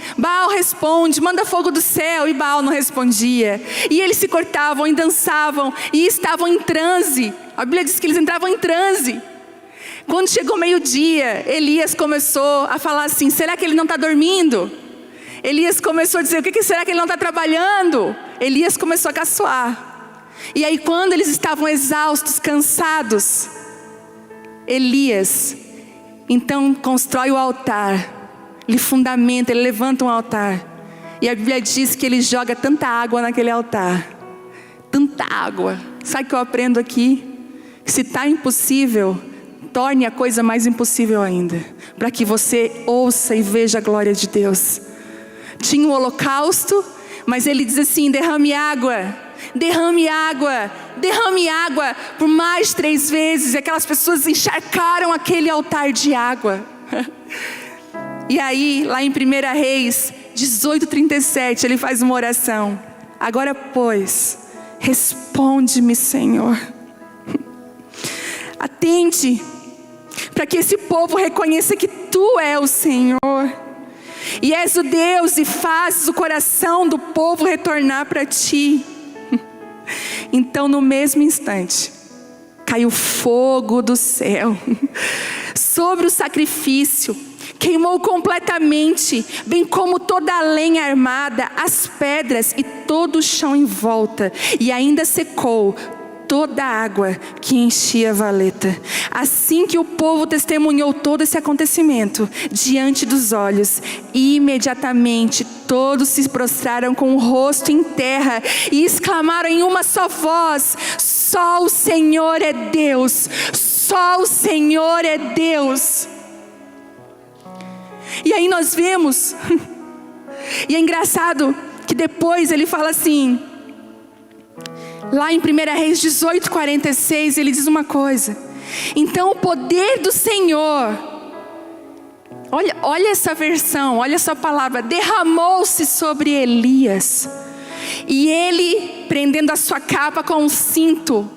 manda fogo do céu. E Baal não respondia. E eles se cortavam e dançavam e estavam em transe. A Bíblia diz que eles entravam em transe. Quando chegou meio-dia, Elias começou a falar assim: será que ele não está dormindo? Elias começou a dizer: o que será que ele não está trabalhando? Elias começou a caçoar. E aí quando eles estavam exaustos, cansados, Elias então constrói o altar. Ele fundamenta, ele levanta um altar. E a Bíblia diz que ele joga tanta água naquele altar. Tanta água. Sabe o que eu aprendo aqui? Se está impossível, torne a coisa mais impossível ainda, para que você ouça e veja a glória de Deus. Tinha um holocausto, mas ele diz assim: derrame água, derrame água, derrame água, por mais 3 vezes. E aquelas pessoas encharcaram aquele altar de água. E aí, lá em 1 Reis 18:37, ele faz uma oração: agora pois, responde-me, Senhor. Atende, para que esse povo reconheça que Tu é o Senhor. e és o Deus e fazes o coração do povo retornar para ti. Então no mesmo instante, caiu fogo do céu sobre o sacrifício, queimou completamente, bem como toda a lenha armada, as pedras e todo o chão em volta, e ainda secou toda a água que enchia a valeta. Assim que o povo testemunhou todo esse acontecimento diante dos olhos, imediatamente todos se prostraram com o rosto em terra e exclamaram em uma só voz: só o Senhor é Deus, só o Senhor é Deus. E aí nós vemos, e é engraçado que depois ele fala assim, lá em 1 Reis 18:46, ele diz uma coisa: então o poder do Senhor, olha essa versão, olha essa palavra, derramou-se sobre Elias, e ele, prendendo a sua capa com um cinto,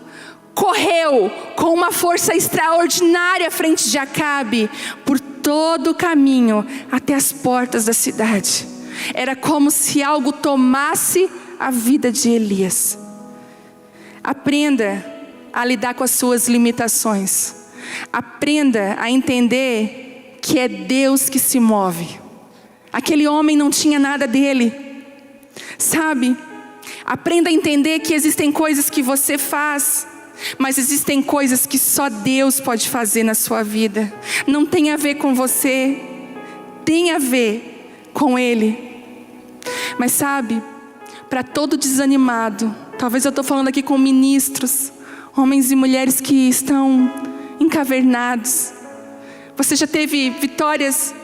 correu com uma força extraordinária à frente de Acabe, por todo o caminho até as portas da cidade. Era como se algo tomasse a vida de Elias. Aprenda a lidar com as suas limitações. Aprenda a entender que é Deus que se move. Aquele homem não tinha nada dele, sabe? Aprenda a entender que existem coisas que você faz, mas existem coisas que só Deus pode fazer na sua vida. Não tem a ver com você, tem a ver com Ele. Mas sabe, para todo desanimado, talvez eu estou falando aqui com ministros, homens e mulheres que estão encavernados. Você já teve vitórias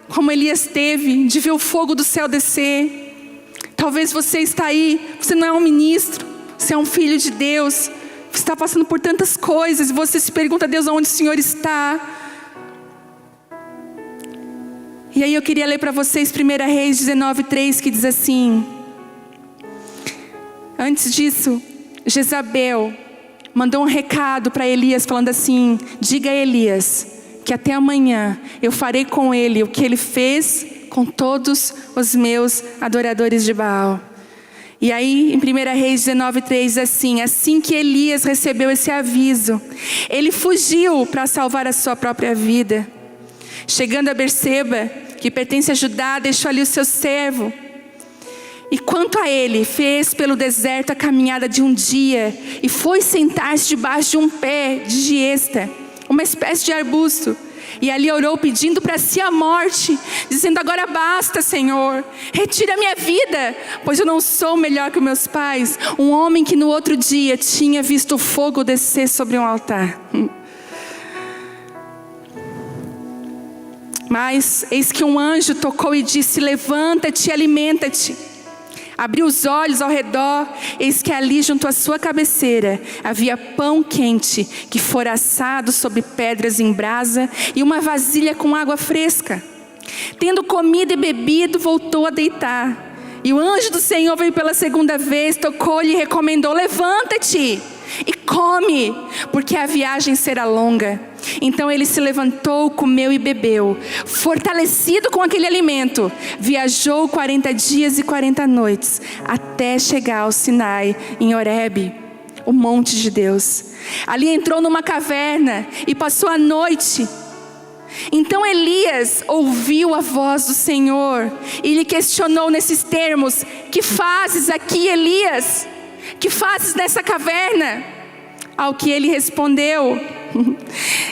como Elias teve, de ver o fogo do céu descer. Talvez você está aí, você não é um ministro, você é um filho de Deus. Você está passando por tantas coisas e você se pergunta: Deus, aonde o Senhor está? E aí eu queria ler para vocês 1 Reis 19:3, que diz assim: antes disso, Jezabel mandou um recado para Elias falando assim: diga a Elias que até amanhã eu farei com ele o que ele fez com todos os meus adoradores de Baal. E aí em 1 Reis 19:3 assim que Elias recebeu esse aviso, ele fugiu para salvar a sua própria vida. Chegando a Berseba, que pertence a Judá, deixou ali o seu servo. E quanto a ele, fez pelo deserto a caminhada de um dia, e foi sentar-se debaixo de um pé de giesta, uma espécie de arbusto. E ali orou pedindo para si a morte, dizendo: agora basta, Senhor, retira a minha vida, pois eu não sou melhor que meus pais, um homem que no outro dia tinha visto o fogo descer sobre um altar. Mas eis que um anjo tocou e disse: levanta-te e alimenta-te. Abriu os olhos ao redor, eis que ali junto à sua cabeceira havia pão quente que fora assado sobre pedras em brasa e uma vasilha com água fresca. Tendo comido e bebido, voltou a deitar. E o anjo do Senhor veio pela segunda vez, tocou-lhe e recomendou: levanta-te e come, porque a viagem será longa. Então ele se levantou, comeu e bebeu. Fortalecido com aquele alimento, viajou 40 dias e 40 noites, até chegar ao Sinai, em Horebe, o monte de Deus. Ali entrou numa caverna e passou a noite. Então Elias ouviu a voz do Senhor e lhe questionou nesses termos: que fazes aqui, Elias? Que fazes nessa caverna? Ao que ele respondeu: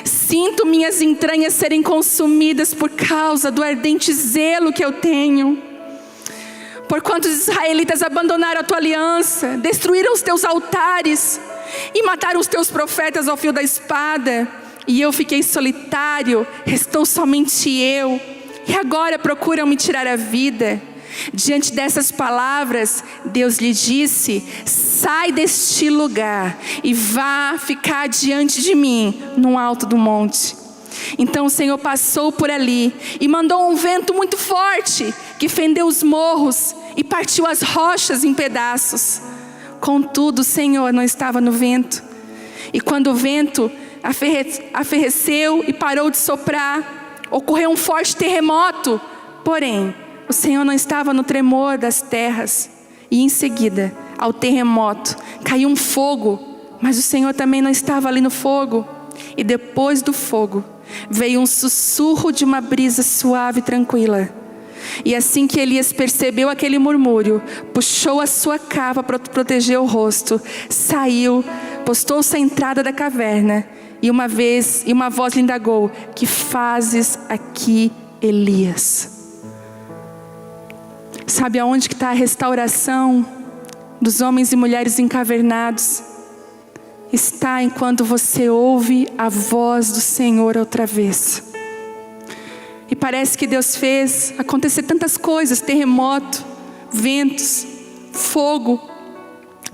sinto minhas entranhas serem consumidas por causa do ardente zelo que eu tenho. Porquanto os israelitas abandonaram a tua aliança, destruíram os teus altares e mataram os teus profetas ao fio da espada. E eu fiquei solitário, restou somente eu, e agora procuram me tirar a vida. Diante dessas palavras, Deus lhe disse: sai deste lugar e vá ficar diante de mim no alto do monte. Então o Senhor passou por ali e mandou um vento muito forte que fendeu os morros e partiu as rochas em pedaços. Contudo, o Senhor não estava no vento. E quando o vento aferreceu e parou de soprar, ocorreu um forte terremoto. Porém, o o Senhor não estava no tremor das terras. E em seguida, ao terremoto, caiu um fogo, mas o Senhor também não estava ali no fogo. E depois do fogo, veio um sussurro de uma brisa suave e tranquila. E assim que Elias percebeu aquele murmúrio, puxou a sua capa para proteger o rosto, saiu, postou-se à entrada da caverna, e uma voz lhe indagou: que fazes aqui, Elias? Sabe aonde que está a restauração dos homens e mulheres encavernados? Está enquanto você ouve a voz do Senhor outra vez. E parece que Deus fez acontecer tantas coisas, terremoto, ventos, fogo,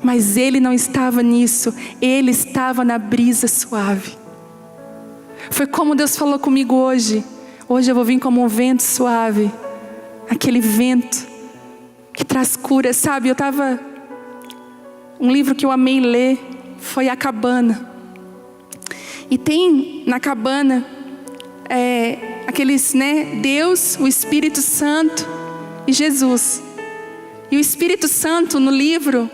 mas Ele não estava nisso, Ele estava na brisa suave. Foi como Deus falou comigo hoje. Hoje eu vou vir como um vento suave, aquele vento que traz cura. Sabe, um livro que eu amei ler foi A Cabana. E tem na cabana aqueles, Deus, o Espírito Santo e Jesus. E o Espírito Santo no livro,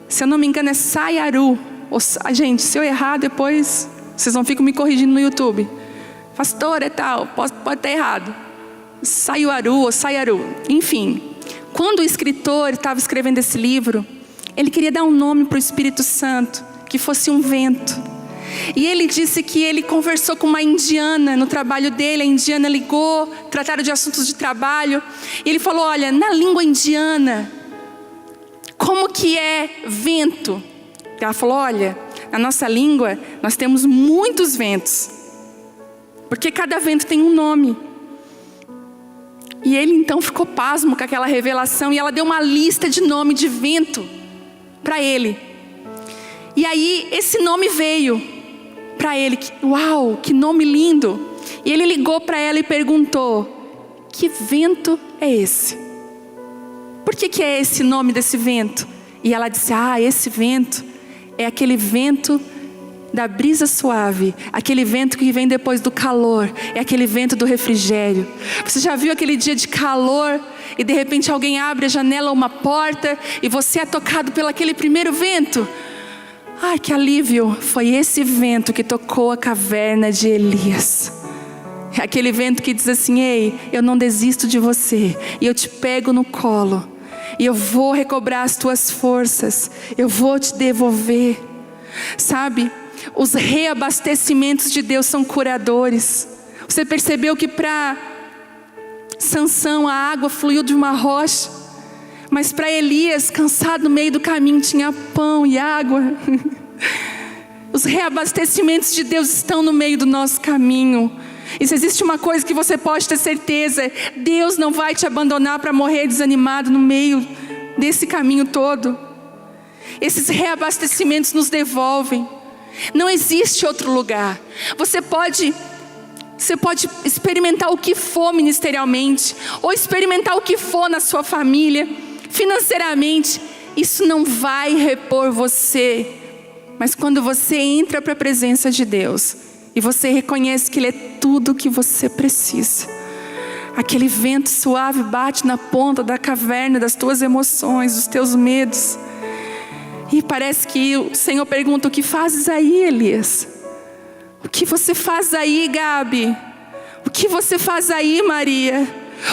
se eu não me engano, é Sayaru. Gente, se eu errar depois, vocês não ficam me corrigindo no YouTube. Pastor, é tal, pode estar errado. Sayuaru ou Sayaru, enfim. Quando o escritor estava escrevendo esse livro, ele queria dar um nome para o Espírito Santo, que fosse um vento. E ele disse que ele conversou com uma indiana no trabalho dele. A indiana ligou, trataram de assuntos de trabalho. E ele falou: olha, na língua indiana, como que é vento? Ela falou: olha, na nossa língua nós temos muitos ventos, porque cada vento tem um nome. E ele então ficou pasmo com aquela revelação. E ela deu uma lista de nome de vento para ele. E aí esse nome veio para ele. Uau, que nome lindo. E ele ligou para ela e perguntou: que vento é esse? Por que é esse nome desse vento? E ela disse: esse vento é aquele vento da brisa suave, aquele vento que vem depois do calor, é aquele vento do refrigério. Você já viu aquele dia de calor e de repente alguém abre a janela ou uma porta e você é tocado pelo aquele primeiro vento? Ai, que alívio! Foi esse vento que tocou a caverna de Elias. É aquele vento que diz assim: ei, eu não desisto de você, e eu te pego no colo, e eu vou recobrar as tuas forças, eu vou te devolver. Sabe, os reabastecimentos de Deus são curadores. Você percebeu que para Sansão a água fluiu de uma rocha, mas para Elias, cansado no meio do caminho, tinha pão e água. Os reabastecimentos de Deus estão no meio do nosso caminho. E se existe uma coisa que você pode ter certeza: Deus não vai te abandonar para morrer desanimado no meio desse caminho todo. Esses reabastecimentos nos devolvem. Não existe outro lugar. Você pode experimentar o que for ministerialmente, ou experimentar o que for na sua família, financeiramente. Isso não vai repor você. Mas quando você entra para a presença de Deus e você reconhece que Ele é tudo o que você precisa, aquele vento suave bate na ponta da caverna das tuas emoções, dos teus medos. E parece que o Senhor pergunta: o que fazes aí, Elias? O que você faz aí, Gabi? O que você faz aí, Maria?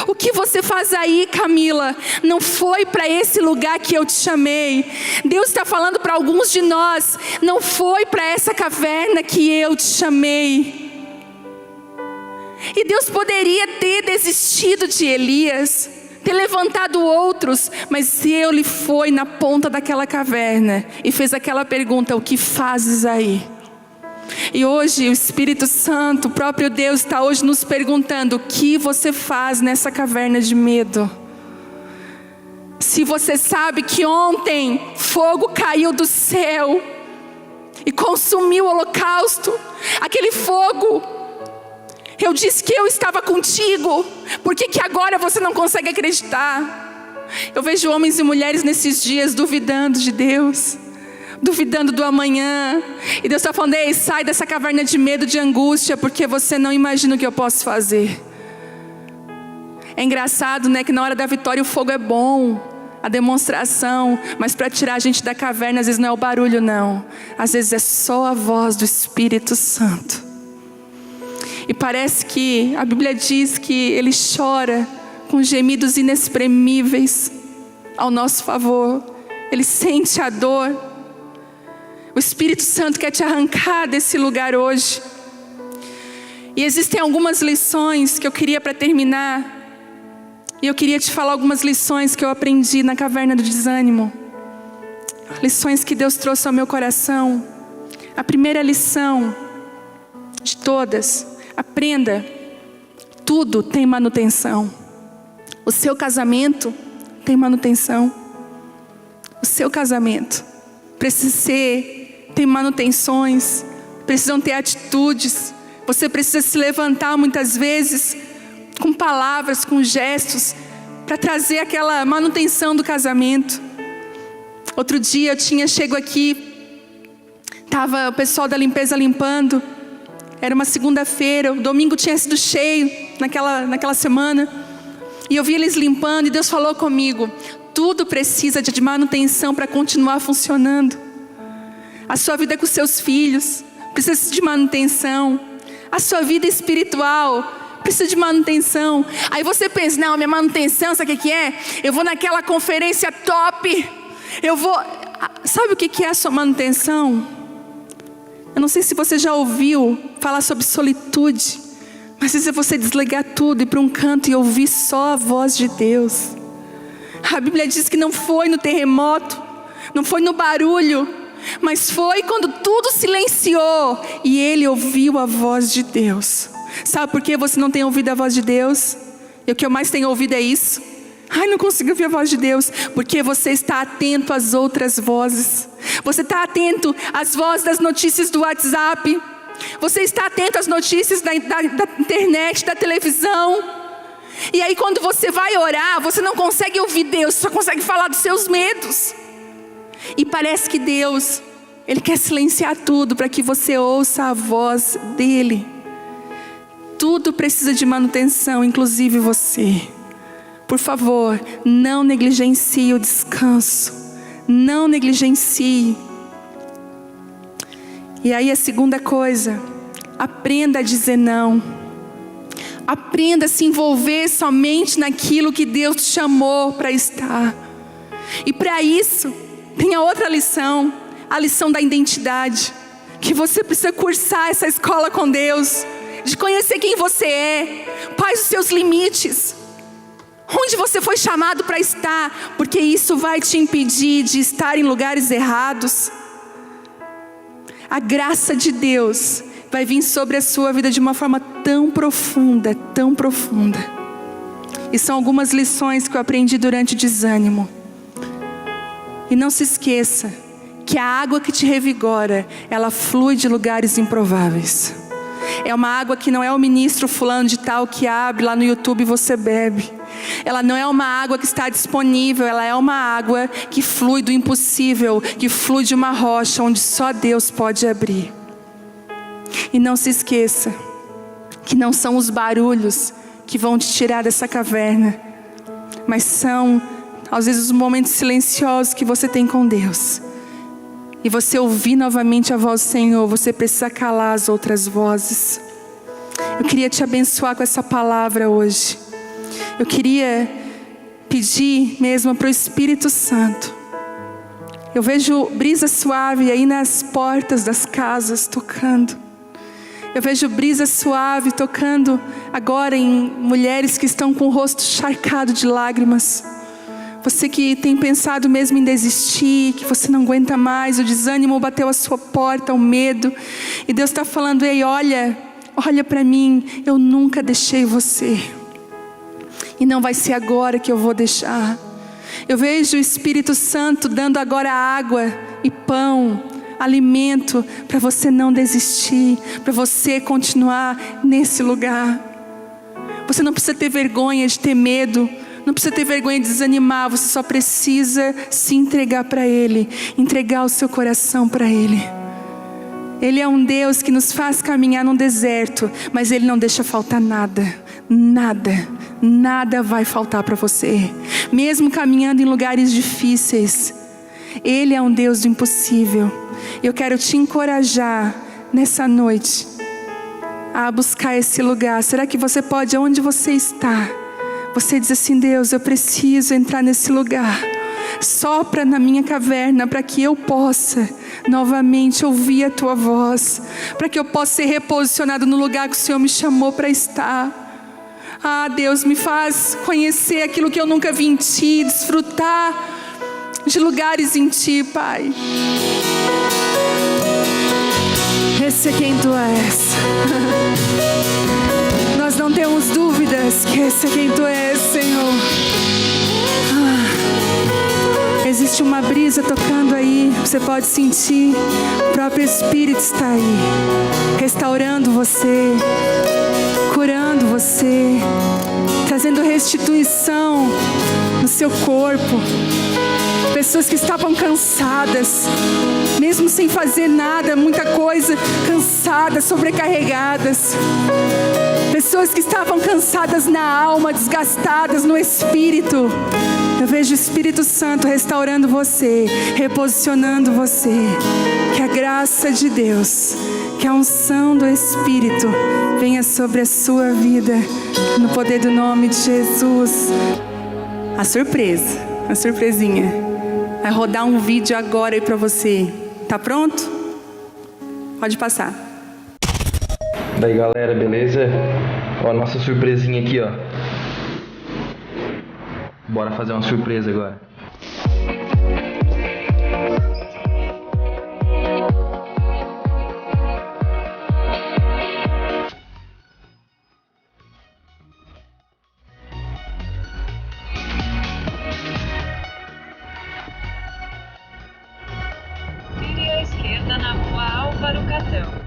O que você faz aí, Camila? Não foi para esse lugar que eu te chamei. Deus está falando para alguns de nós: não foi para essa caverna que eu te chamei. E Deus poderia ter desistido de Elias, ter levantado outros, mas Ele foi na ponta daquela caverna e fez aquela pergunta: o que fazes aí? E hoje o Espírito Santo, o próprio Deus, está hoje nos perguntando: o que você faz nessa caverna de medo? Se você sabe que ontem fogo caiu do céu e consumiu o holocausto, aquele fogo, eu disse que eu estava contigo, por que agora você não consegue acreditar? Eu vejo homens e mulheres nesses dias duvidando de Deus, duvidando do amanhã. E Deus está falando: ei, sai dessa caverna de medo, de angústia, porque você não imagina o que eu posso fazer. É engraçado, né, que na hora da vitória o fogo é bom, a demonstração, mas para tirar a gente da caverna, às vezes não é o barulho não, às vezes é só a voz do Espírito Santo. E parece que a Bíblia diz que Ele chora com gemidos inexprimíveis ao nosso favor. Ele sente a dor. O Espírito Santo quer te arrancar desse lugar hoje. E existem algumas lições que eu queria para terminar. E eu queria te falar algumas lições que eu aprendi na caverna do desânimo. Lições que Deus trouxe ao meu coração. A primeira lição de todas: aprenda, tudo tem manutenção. O seu casamento tem manutenção. O seu casamento precisa ter manutenções, precisam ter atitudes. Você precisa se levantar muitas vezes com palavras, com gestos, para trazer aquela manutenção do casamento. Outro dia eu tinha chego aqui, estava o pessoal da limpeza limpando, era uma segunda-feira, o domingo tinha sido cheio naquela semana, e eu vi eles limpando e Deus falou comigo: tudo precisa de manutenção para continuar funcionando. A sua vida com seus filhos precisa de manutenção. A sua vida espiritual precisa de manutenção. Aí você pensa: não, minha manutenção, sabe o que é? Eu vou naquela conferência top. Sabe o que é a sua manutenção? Eu não sei se você já ouviu falar sobre solitude, mas se você desligar tudo e ir para um canto e ouvir só a voz de Deus. A Bíblia diz que não foi no terremoto, não foi no barulho, mas foi quando tudo silenciou e ele ouviu a voz de Deus. Sabe por que você não tem ouvido a voz de Deus? E o que eu mais tenho ouvido é isso: ai, não consigo ouvir a voz de Deus. Porque você está atento às outras vozes. Você está atento às vozes das notícias do WhatsApp. Você está atento às notícias da internet, da televisão. E aí quando você vai orar, você não consegue ouvir Deus, só consegue falar dos seus medos. E parece que Deus, Ele quer silenciar tudo para que você ouça a voz dEle. Tudo precisa de manutenção, inclusive você. Por favor, não negligencie o descanso. Não negligencie. E aí a segunda coisa: aprenda a dizer não. Aprenda a se envolver somente naquilo que Deus te chamou para estar. E para isso, tem a outra lição, a lição da identidade. Que você precisa cursar essa escola com Deus, de conhecer quem você é, quais os seus limites, onde você foi chamado para estar, porque isso vai te impedir de estar em lugares errados. A graça de Deus vai vir sobre a sua vida de uma forma tão profunda, tão profunda. E são algumas lições que eu aprendi durante o desânimo. E não se esqueça que a água que te revigora, ela flui de lugares improváveis. É uma água que não é o ministro fulano de tal que abre lá no YouTube e você bebe. Ela não é uma água que está disponível, ela é uma água que flui do impossível, que flui de uma rocha onde só Deus pode abrir. E não se esqueça que não são os barulhos que vão te tirar dessa caverna, mas são às vezes os momentos silenciosos que você tem com Deus. E você ouvir novamente a voz do Senhor, você precisa calar as outras vozes. Eu queria te abençoar com essa palavra hoje. Eu queria pedir mesmo para o Espírito Santo. Eu vejo brisa suave aí nas portas das casas tocando. Eu vejo brisa suave tocando agora em mulheres que estão com o rosto encharcado de lágrimas. Você que tem pensado mesmo em desistir, que você não aguenta mais, o desânimo bateu a sua porta, o medo. E Deus está falando: ei, olha para mim, eu nunca deixei você. E não vai ser agora que eu vou deixar. Eu vejo o Espírito Santo dando agora água e pão, alimento, para você não desistir, para você continuar nesse lugar. Você não precisa ter vergonha de ter medo, não precisa ter vergonha de desanimar, você só precisa se entregar para Ele, entregar o seu coração para Ele. Ele é um Deus que nos faz caminhar num deserto, mas Ele não deixa faltar nada, nada, nada vai faltar para você. Mesmo caminhando em lugares difíceis, Ele é um Deus do impossível. Eu quero te encorajar nessa noite a buscar esse lugar. Será que você pode, onde você está, você diz assim: Deus, eu preciso entrar nesse lugar. Sopra na minha caverna para que eu possa novamente ouvir a Tua voz, para que eu possa ser reposicionado no lugar que o Senhor me chamou para estar. Ah, Deus, me faz conhecer aquilo que eu nunca vi em Ti, desfrutar de lugares em Ti, Pai. Esse é quem Tu és. Nós não temos dúvidas que esse é quem Tu és, Senhor. Existe uma brisa tocando aí, você pode sentir. O próprio Espírito está aí, restaurando você, curando você, trazendo restituição no seu corpo. Pessoas que estavam cansadas, mesmo sem fazer nada, muita coisa, cansadas, sobrecarregadas. Pessoas que estavam cansadas na alma, desgastadas no espírito. Eu vejo o Espírito Santo restaurando você, reposicionando você. Que a graça de Deus, que a unção do Espírito venha sobre a sua vida, no poder do nome de Jesus. A surpresinha. Vai rodar um vídeo agora aí pra você. Tá pronto? Pode passar. Daí galera, beleza? Ó, a nossa surpresinha aqui, ó. Bora fazer uma surpresa agora. Vire à esquerda na rua Álvaro Catão.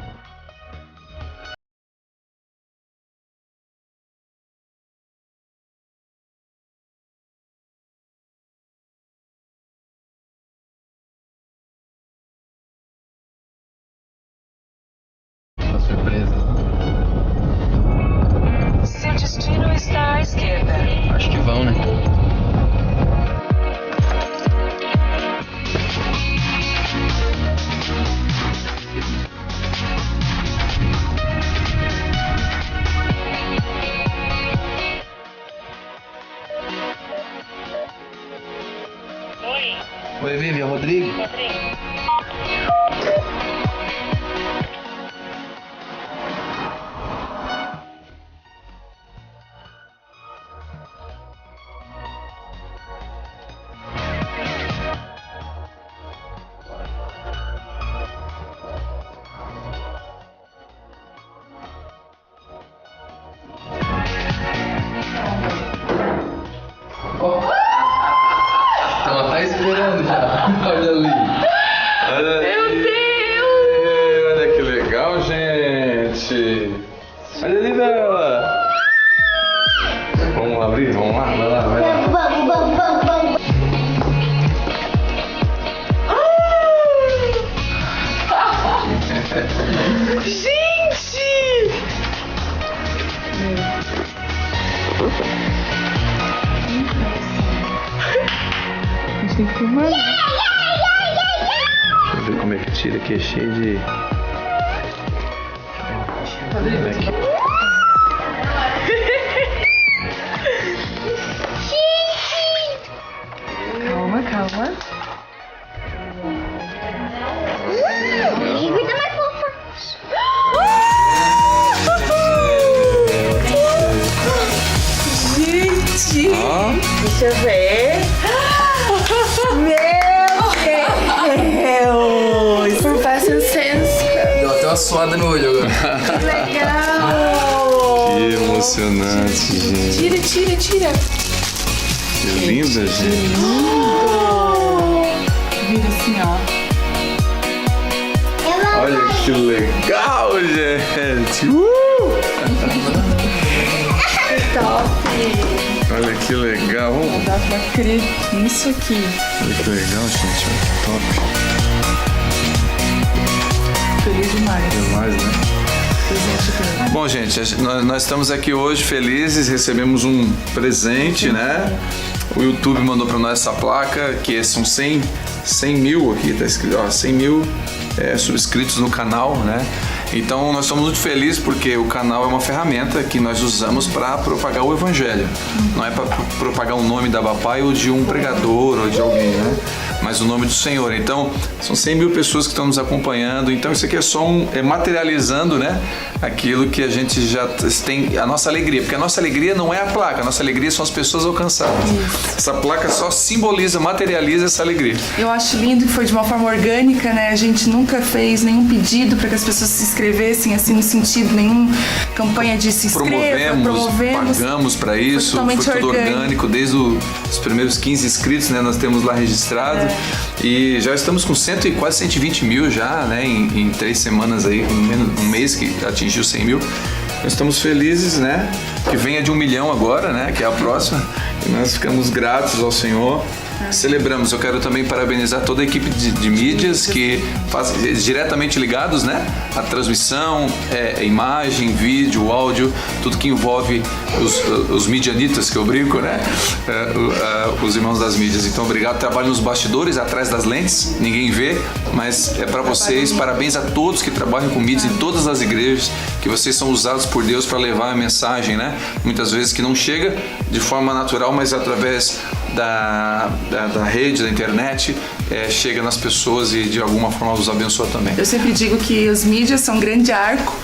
Surpresa. Seu destino está à esquerda. Acho que vão, né? Oi, Vivi, é o Rodrigo. Ela tá esperando já. Olha ali. Olha ali. Meu Deus! Olha que legal, gente. Olha ali dela. Vamos abrir? Vamos lá? Vai lá, vai lá. Gente! Tem que filmar. Deixa eu ver como é que tira aqui, é cheio de... Olha aqui. Calma, calma. Cuida mais fofa. Gente! Ó, Deixa eu ver. Meu Deus! For fashion sense. deu até uma suada no olho agora. Que legal! Que emocionante, gente. Tira. Que linda, gente. Vira assim, ó. Olha que legal, gente. Top! Olha que legal. Dá pra crer nisso aqui. Olha que legal, gente. Olha que top. Feliz demais. Demais, né? Bom, gente, nós estamos aqui hoje felizes, recebemos um presente, né? O YouTube mandou para nós essa placa, que são 100 mil aqui, tá escrito, ó, 100 mil subscritos no canal, né? Então nós estamos muito felizes porque o canal é uma ferramenta que nós usamos para propagar o Evangelho. Não é para propagar o nome da Abapai ou de um pregador ou de alguém, né? Mas o nome do Senhor. Então são 100 mil pessoas que estão nos acompanhando. Então isso aqui é só materializando, né? Aquilo que a gente já tem, a nossa alegria. Porque a nossa alegria não é a placa, a nossa alegria são as pessoas alcançadas. Essa placa só simboliza, materializa essa alegria. Eu acho lindo que foi de uma forma orgânica, né? A gente nunca fez nenhum pedido para que as pessoas se inscrevessem, assim, no sentido, nenhuma campanha de se inscreva, promovemos. Pagamos para isso, foi tudo orgânico, desde os primeiros 15 inscritos, né? Nós temos lá registrado. E já estamos com quase 120 mil já, né? Em 3 semanas aí, um mês que atingiu 100 mil. Nós estamos felizes, né? Que venha de 1 milhão agora, né? Que é a próxima. E nós ficamos gratos ao Senhor. Celebramos. Eu quero também parabenizar toda a equipe de mídias que faz diretamente ligados, né? A transmissão, imagem, vídeo, áudio, tudo que envolve os midianitas, que eu brinco, né? Os irmãos das mídias. Então, obrigado. Trabalho nos bastidores, atrás das lentes, ninguém vê, mas é para vocês. Parabéns a todos que trabalham com mídias em todas as igrejas, que vocês são usados por Deus para levar a mensagem, né? Muitas vezes que não chega de forma natural, mas através da rede, da internet, chega nas pessoas e de alguma forma os abençoa também. Eu sempre digo que os mídias são um grande arco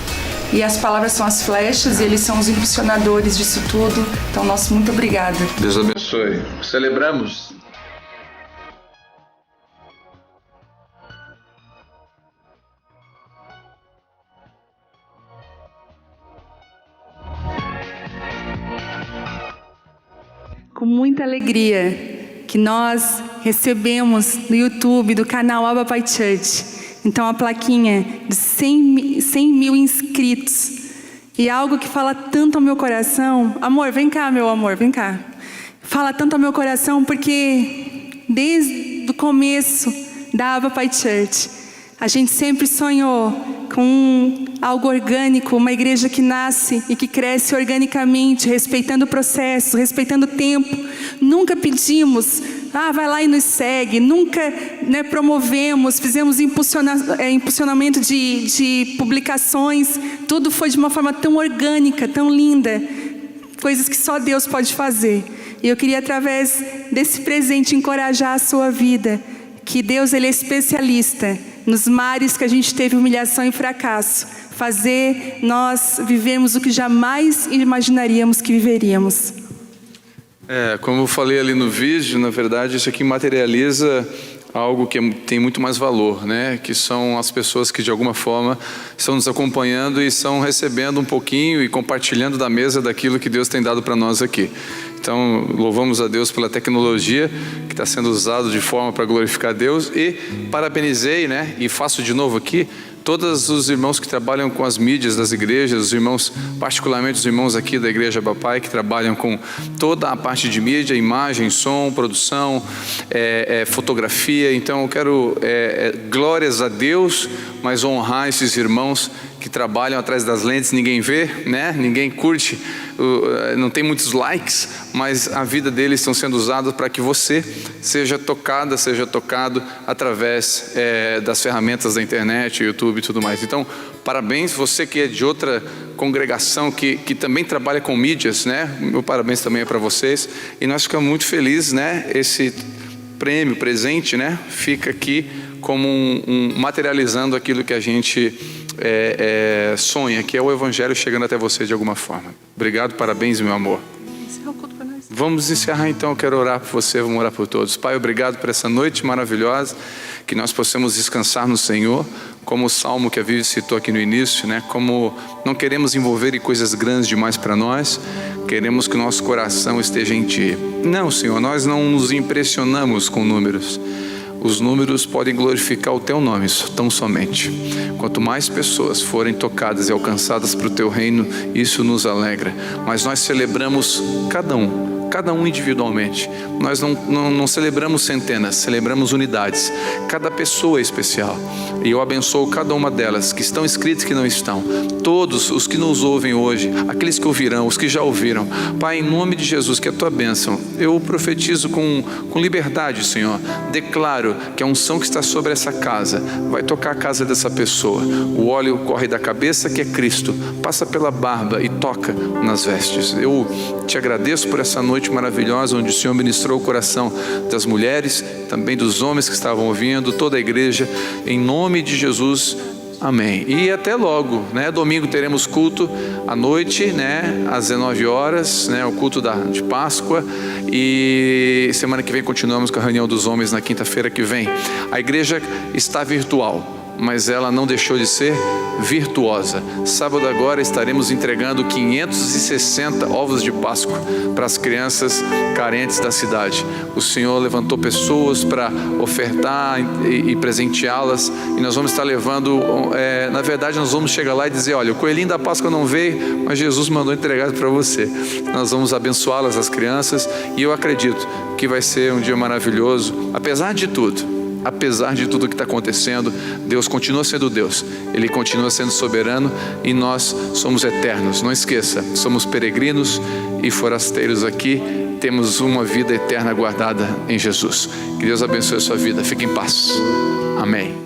e as palavras são as flechas e eles são os impulsionadores disso tudo. Então, nosso muito obrigada. Deus abençoe. Celebramos. Com muita alegria que nós recebemos no YouTube do canal Abapai Church. Então a plaquinha de 100 mil inscritos. E algo que fala tanto ao meu coração. Amor, vem cá, meu amor, vem cá. Fala tanto ao meu coração porque desde o começo da Abapai Church, a gente sempre sonhou com algo orgânico, uma igreja que nasce e que cresce organicamente, respeitando o processo, respeitando o tempo. Nunca pedimos, vai lá e nos segue. Nunca, né, promovemos, fizemos impulsionamento de publicações. Tudo foi de uma forma tão orgânica, tão linda. Coisas que só Deus pode fazer. E eu queria, através desse presente, encorajar a sua vida. Que Deus, Ele é especialista nos mares que a gente teve humilhação e fracasso, fazer nós vivermos o que jamais imaginaríamos que viveríamos. Como eu falei ali no vídeo, na verdade isso aqui materializa algo que tem muito mais valor, né? Que são as pessoas que de alguma forma estão nos acompanhando e estão recebendo um pouquinho e compartilhando da mesa daquilo que Deus tem dado para nós aqui. Então, louvamos a Deus pela tecnologia que está sendo usada de forma para glorificar a Deus e parabenizei, né? E faço de novo aqui, todos os irmãos que trabalham com as mídias das igrejas, os irmãos, particularmente os irmãos aqui da Igreja Abapai, que trabalham com toda a parte de mídia, imagem, som, produção, fotografia. Então eu quero glórias a Deus, mas honrar esses irmãos que trabalham atrás das lentes, ninguém vê, né? Ninguém curte, não tem muitos likes, mas a vida deles estão sendo usada para que você seja tocada, seja tocado através das ferramentas da internet, YouTube e tudo mais. Então, parabéns, você que é de outra congregação que também trabalha com mídias, né? Meu parabéns também é para vocês e nós ficamos muito felizes, né? Esse prêmio, presente, né? Fica aqui como materializando aquilo que a gente sonha, que é o Evangelho chegando até você de alguma forma. Obrigado, parabéns, meu amor. Vamos encerrar então, eu quero orar por você, vamos orar por todos. Pai, obrigado por essa noite maravilhosa, que nós possamos descansar no Senhor, como o salmo que a Vivi citou aqui no início, né? Como não queremos envolver em coisas grandes demais para nós, queremos que o nosso coração esteja em Ti. Não, Senhor, nós não nos impressionamos com números. Os números podem glorificar o Teu nome, tão somente. Quanto mais pessoas forem tocadas e alcançadas para o Teu reino, isso nos alegra. Mas nós celebramos cada um cada um individualmente. Nós não celebramos centenas, celebramos unidades. Cada pessoa é especial. E eu abençoo cada uma delas, que estão inscritas e que não estão. Todos os que nos ouvem hoje, aqueles que ouvirão, os que já ouviram. Pai, em nome de Jesus, que a tua bênção, eu profetizo com liberdade, Senhor. Declaro que a unção que está sobre essa casa vai tocar a casa dessa pessoa. O óleo corre da cabeça, que é Cristo, passa pela barba e toca nas vestes. Eu te agradeço por essa noite maravilhosa, onde o Senhor ministrou o coração das mulheres, também dos homens que estavam ouvindo, toda a igreja, em nome de Jesus, amém. E até logo, né? Domingo teremos culto à noite, né? Às 19 horas, né? O culto de Páscoa. E semana que vem continuamos com a reunião dos homens na quinta-feira que vem. A igreja está virtual, mas ela não deixou de ser virtuosa. Sábado agora estaremos entregando 560 ovos de Páscoa para as crianças carentes da cidade. O Senhor levantou pessoas para ofertar e presenteá-las, e nós vamos estar levando, na verdade nós vamos chegar lá e dizer: olha, o coelhinho da Páscoa não veio, mas Jesus mandou entregar para você. Nós vamos abençoá-las, as crianças, e eu acredito que vai ser um dia maravilhoso. Apesar de tudo que está acontecendo, Deus continua sendo Deus, Ele continua sendo soberano, e nós somos eternos. Não esqueça, somos peregrinos e forasteiros aqui, temos uma vida eterna guardada em Jesus. Que Deus abençoe a sua vida, fique em paz, amém.